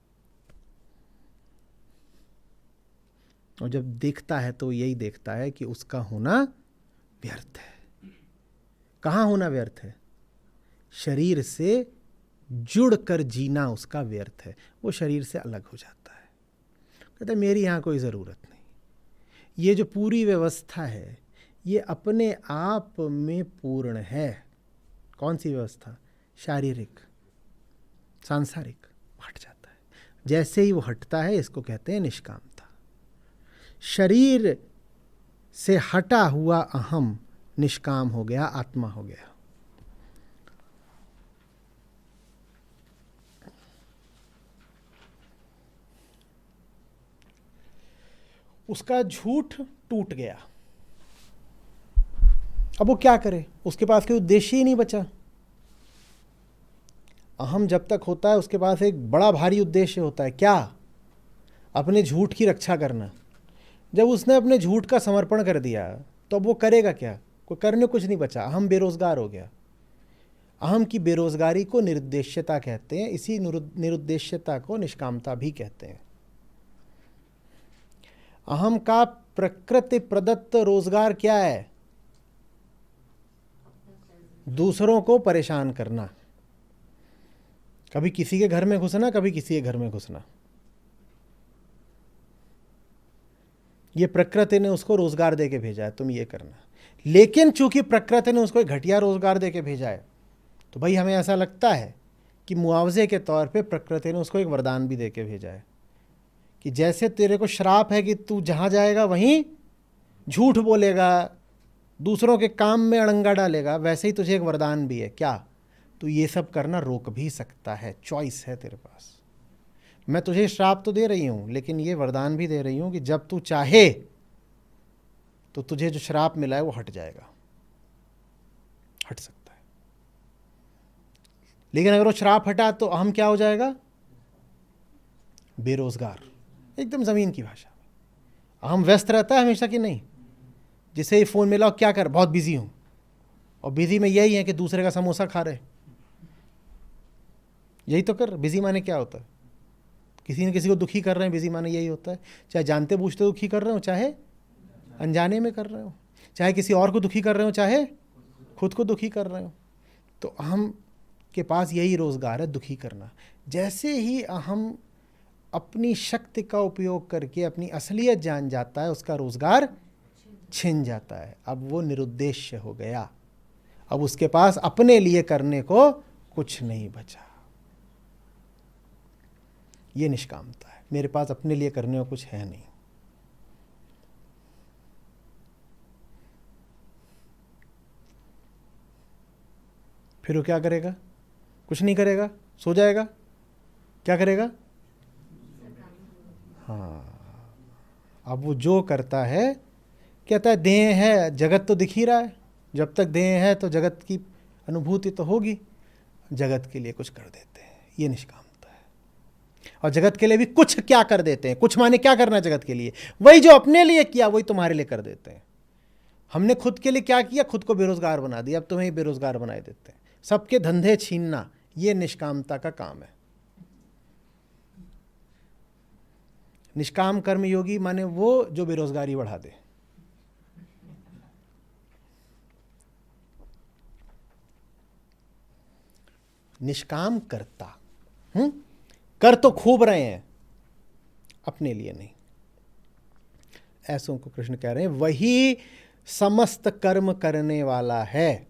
और जब देखता है तो यही देखता है कि उसका होना व्यर्थ है। कहाँ होना व्यर्थ है? शरीर से जुड़कर जीना उसका व्यर्थ है। वो शरीर से अलग हो जाता है, कहता है मेरी यहाँ कोई ज़रूरत नहीं। ये जो पूरी व्यवस्था है ये अपने आप में पूर्ण है। कौन सी व्यवस्था? शारीरिक, सांसारिक। हट जाता है। जैसे ही वो हटता है इसको कहते हैं निष्कामता। शरीर से हटा हुआ अहम निष्काम हो गया, आत्मा हो गया। उसका झूठ टूट गया। अब वो क्या करे? उसके पास कोई उद्देश्य ही नहीं बचा। अहम जब तक होता है उसके पास एक बड़ा भारी उद्देश्य होता है। क्या? अपने झूठ की रक्षा करना। जब उसने अपने झूठ का समर्पण कर दिया तो अब वो करेगा क्या? कोई करने कुछ नहीं बचा। अहम बेरोजगार हो गया। अहम की बेरोजगारी को निरुद्देश्यता कहते हैं। इसी निरुद्देश्यता को निष्कामता भी कहते हैं। अहम का प्रकृति प्रदत्त रोजगार क्या है? दूसरों को परेशान करना। कभी किसी के घर में घुसना, कभी किसी के घर में घुसना। ये प्रकृति ने उसको रोजगार देके भेजा है, तुम ये करना। लेकिन चूंकि प्रकृति ने उसको एक घटिया रोजगार देके भेजा है तो भाई हमें ऐसा लगता है कि मुआवजे के तौर पे प्रकृति ने उसको एक वरदान भी देके भेजा है कि जैसे तेरे को श्राप है कि तू जहां जाएगा वहीं झूठ बोलेगा, दूसरों के काम में अड़ंगा डालेगा, वैसे ही तुझे एक वरदान भी है। क्या? तू ये सब करना रोक भी सकता है। चॉइस है तेरे पास। मैं तुझे श्राप तो दे रही हूं लेकिन ये वरदान भी दे रही हूं कि जब तू चाहे तो तुझे जो श्राप मिला है वो हट जाएगा, हट सकता है। लेकिन अगर वो श्राप हटा तो अहम क्या हो जाएगा? बेरोजगार। एकदम जमीन की भाषा में। अहम व्यस्त रहता है हमेशा कि नहीं? जिसे ही फोन मिला, क्या कर, बहुत बिजी हूं। और बिजी में यही है कि दूसरे का समोसा खा रहे, यही तो कर। बिजी माने क्या होता है? किसी न किसी को दुखी कर रहे हैं, बिजी माने यही होता है। चाहे जानते बूझते दुखी कर रहे हो, चाहे अनजाने में कर रहे हो, चाहे किसी और को दुखी कर रहे हो, चाहे खुद को दुखी कर रहे हो। तो अहम के पास यही रोजगार है, दुखी करना। जैसे ही अहम अपनी शक्ति का उपयोग करके अपनी असलियत जान जाता है, उसका रोजगार छिन जाता है। अब वो निरुद्देश्य हो गया। अब उसके पास अपने लिए करने को कुछ नहीं बचा। ये निष्कामता है। मेरे पास अपने लिए करने को कुछ है नहीं। फिर वो क्या करेगा? कुछ नहीं करेगा, सो जाएगा। क्या करेगा? हाँ, अब वो जो करता है, कहता है देह है, जगत तो दिख ही रहा है। जब तक देह है तो जगत की अनुभूति तो होगी। जगत के लिए कुछ कर देते हैं, ये निष्कामता है। और जगत के लिए भी कुछ क्या कर देते हैं? कुछ माने क्या करना है जगत के लिए? वही जो अपने लिए किया वही तुम्हारे लिए कर देते हैं। हमने खुद के लिए क्या किया? खुद को बेरोजगार बना दिया, अब तुम्हें बेरोजगार बनाए देते हैं। सबके धंधे छीनना, ये निष्कामता का काम है। निष्काम कर्म योगी माने वो जो बेरोजगारी बढ़ा दे। निष्काम करता कर तो खूब रहे हैं, अपने लिए नहीं। ऐसों को कृष्ण कह रहे हैं वही समस्त कर्म करने वाला है।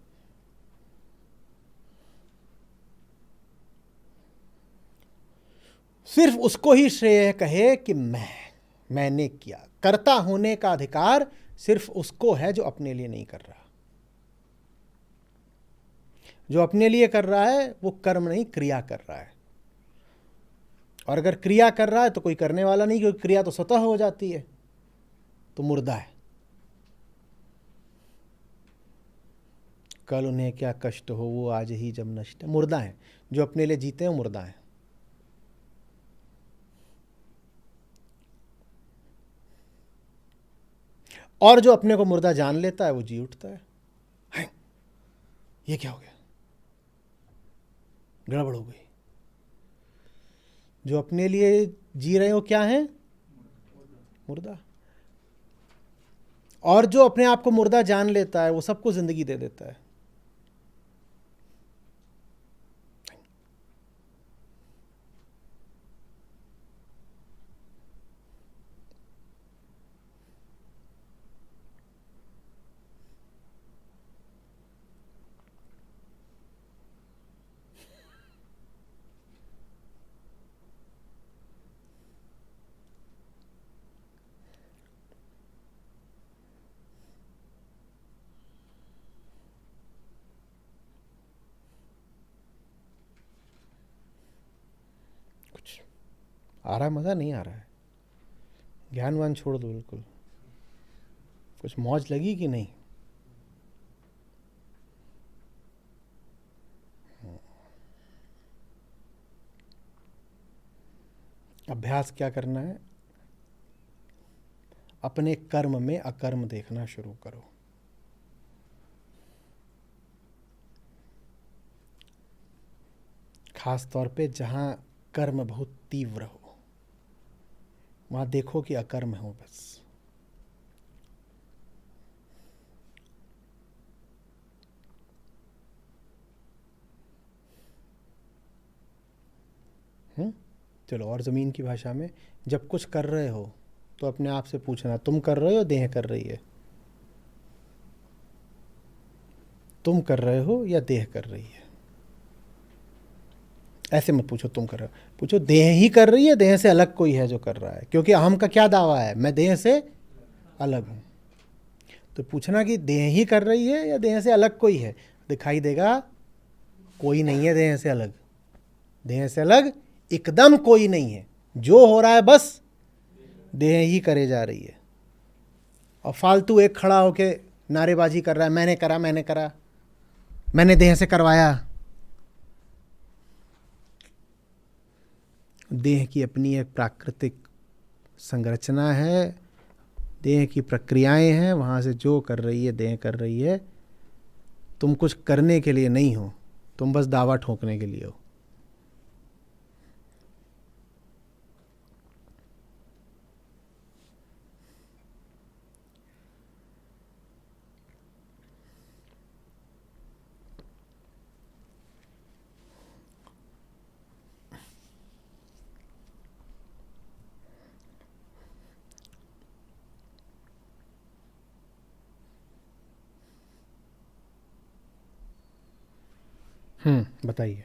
सिर्फ उसको ही श्रेय कहे कि मैंने किया। कर्ता होने का अधिकार सिर्फ उसको है जो अपने लिए नहीं कर रहा। जो अपने लिए कर रहा है वो कर्म नहीं, क्रिया कर रहा है। और अगर क्रिया कर रहा है तो कोई करने वाला नहीं, क्योंकि क्रिया तो स्वतः हो जाती है, तो मुर्दा है। कल उन्हें क्या कष्ट हो, वो आज ही जब नष्ट है। मुर्दा है। जो अपने लिए जीते हैं वो मुर्दा है। और जो अपने को मुर्दा जान लेता है वो जी उठता है, ये क्या हो गया, गड़बड़ हो गई। जो अपने लिए जी रहे हो क्या है? मुर्दा। और जो अपने आप को मुर्दा जान लेता है वो सबको जिंदगी दे देता है। आ रहा है मज़ा? नहीं आ रहा है? ज्ञानवान छोड़ दो बिल्कुल। कुछ मौज लगी कि नहीं? अभ्यास क्या करना है? अपने कर्म में अकर्म देखना शुरू करो। खास तौर पे जहां कर्म बहुत तीव्र हो, वहां देखो कि अकर्म हो बस। चलो, और जमीन की भाषा में, जब कुछ कर रहे हो तो अपने आप से पूछना, तुम कर रहे हो, देह कर रही है? तुम कर रहे हो या देह कर रही है? ऐसे मत पूछो तुम कर रहे हो, पूछो देह ही कर रही है, देह से अलग कोई है जो कर रहा है। क्योंकि अहम का क्या दावा है? मैं देह से अलग हूं। तो पूछना कि देह ही कर रही है या देह से अलग कोई है? दिखाई देगा कोई नहीं है देह से अलग। देह से अलग एकदम कोई नहीं है। जो हो रहा है बस देह ही करे जा रही है। और फालतू एक खड़ा होके नारेबाजी कर रहा है, मैंने करा, मैंने करा, मैंने देह से करवाया। देह की अपनी एक प्राकृतिक संरचना है, देह की प्रक्रियाएं हैं, वहाँ से जो कर रही है देह कर रही है। तुम कुछ करने के लिए नहीं हो, तुम बस दावा ठोकने के लिए हो। बताइए।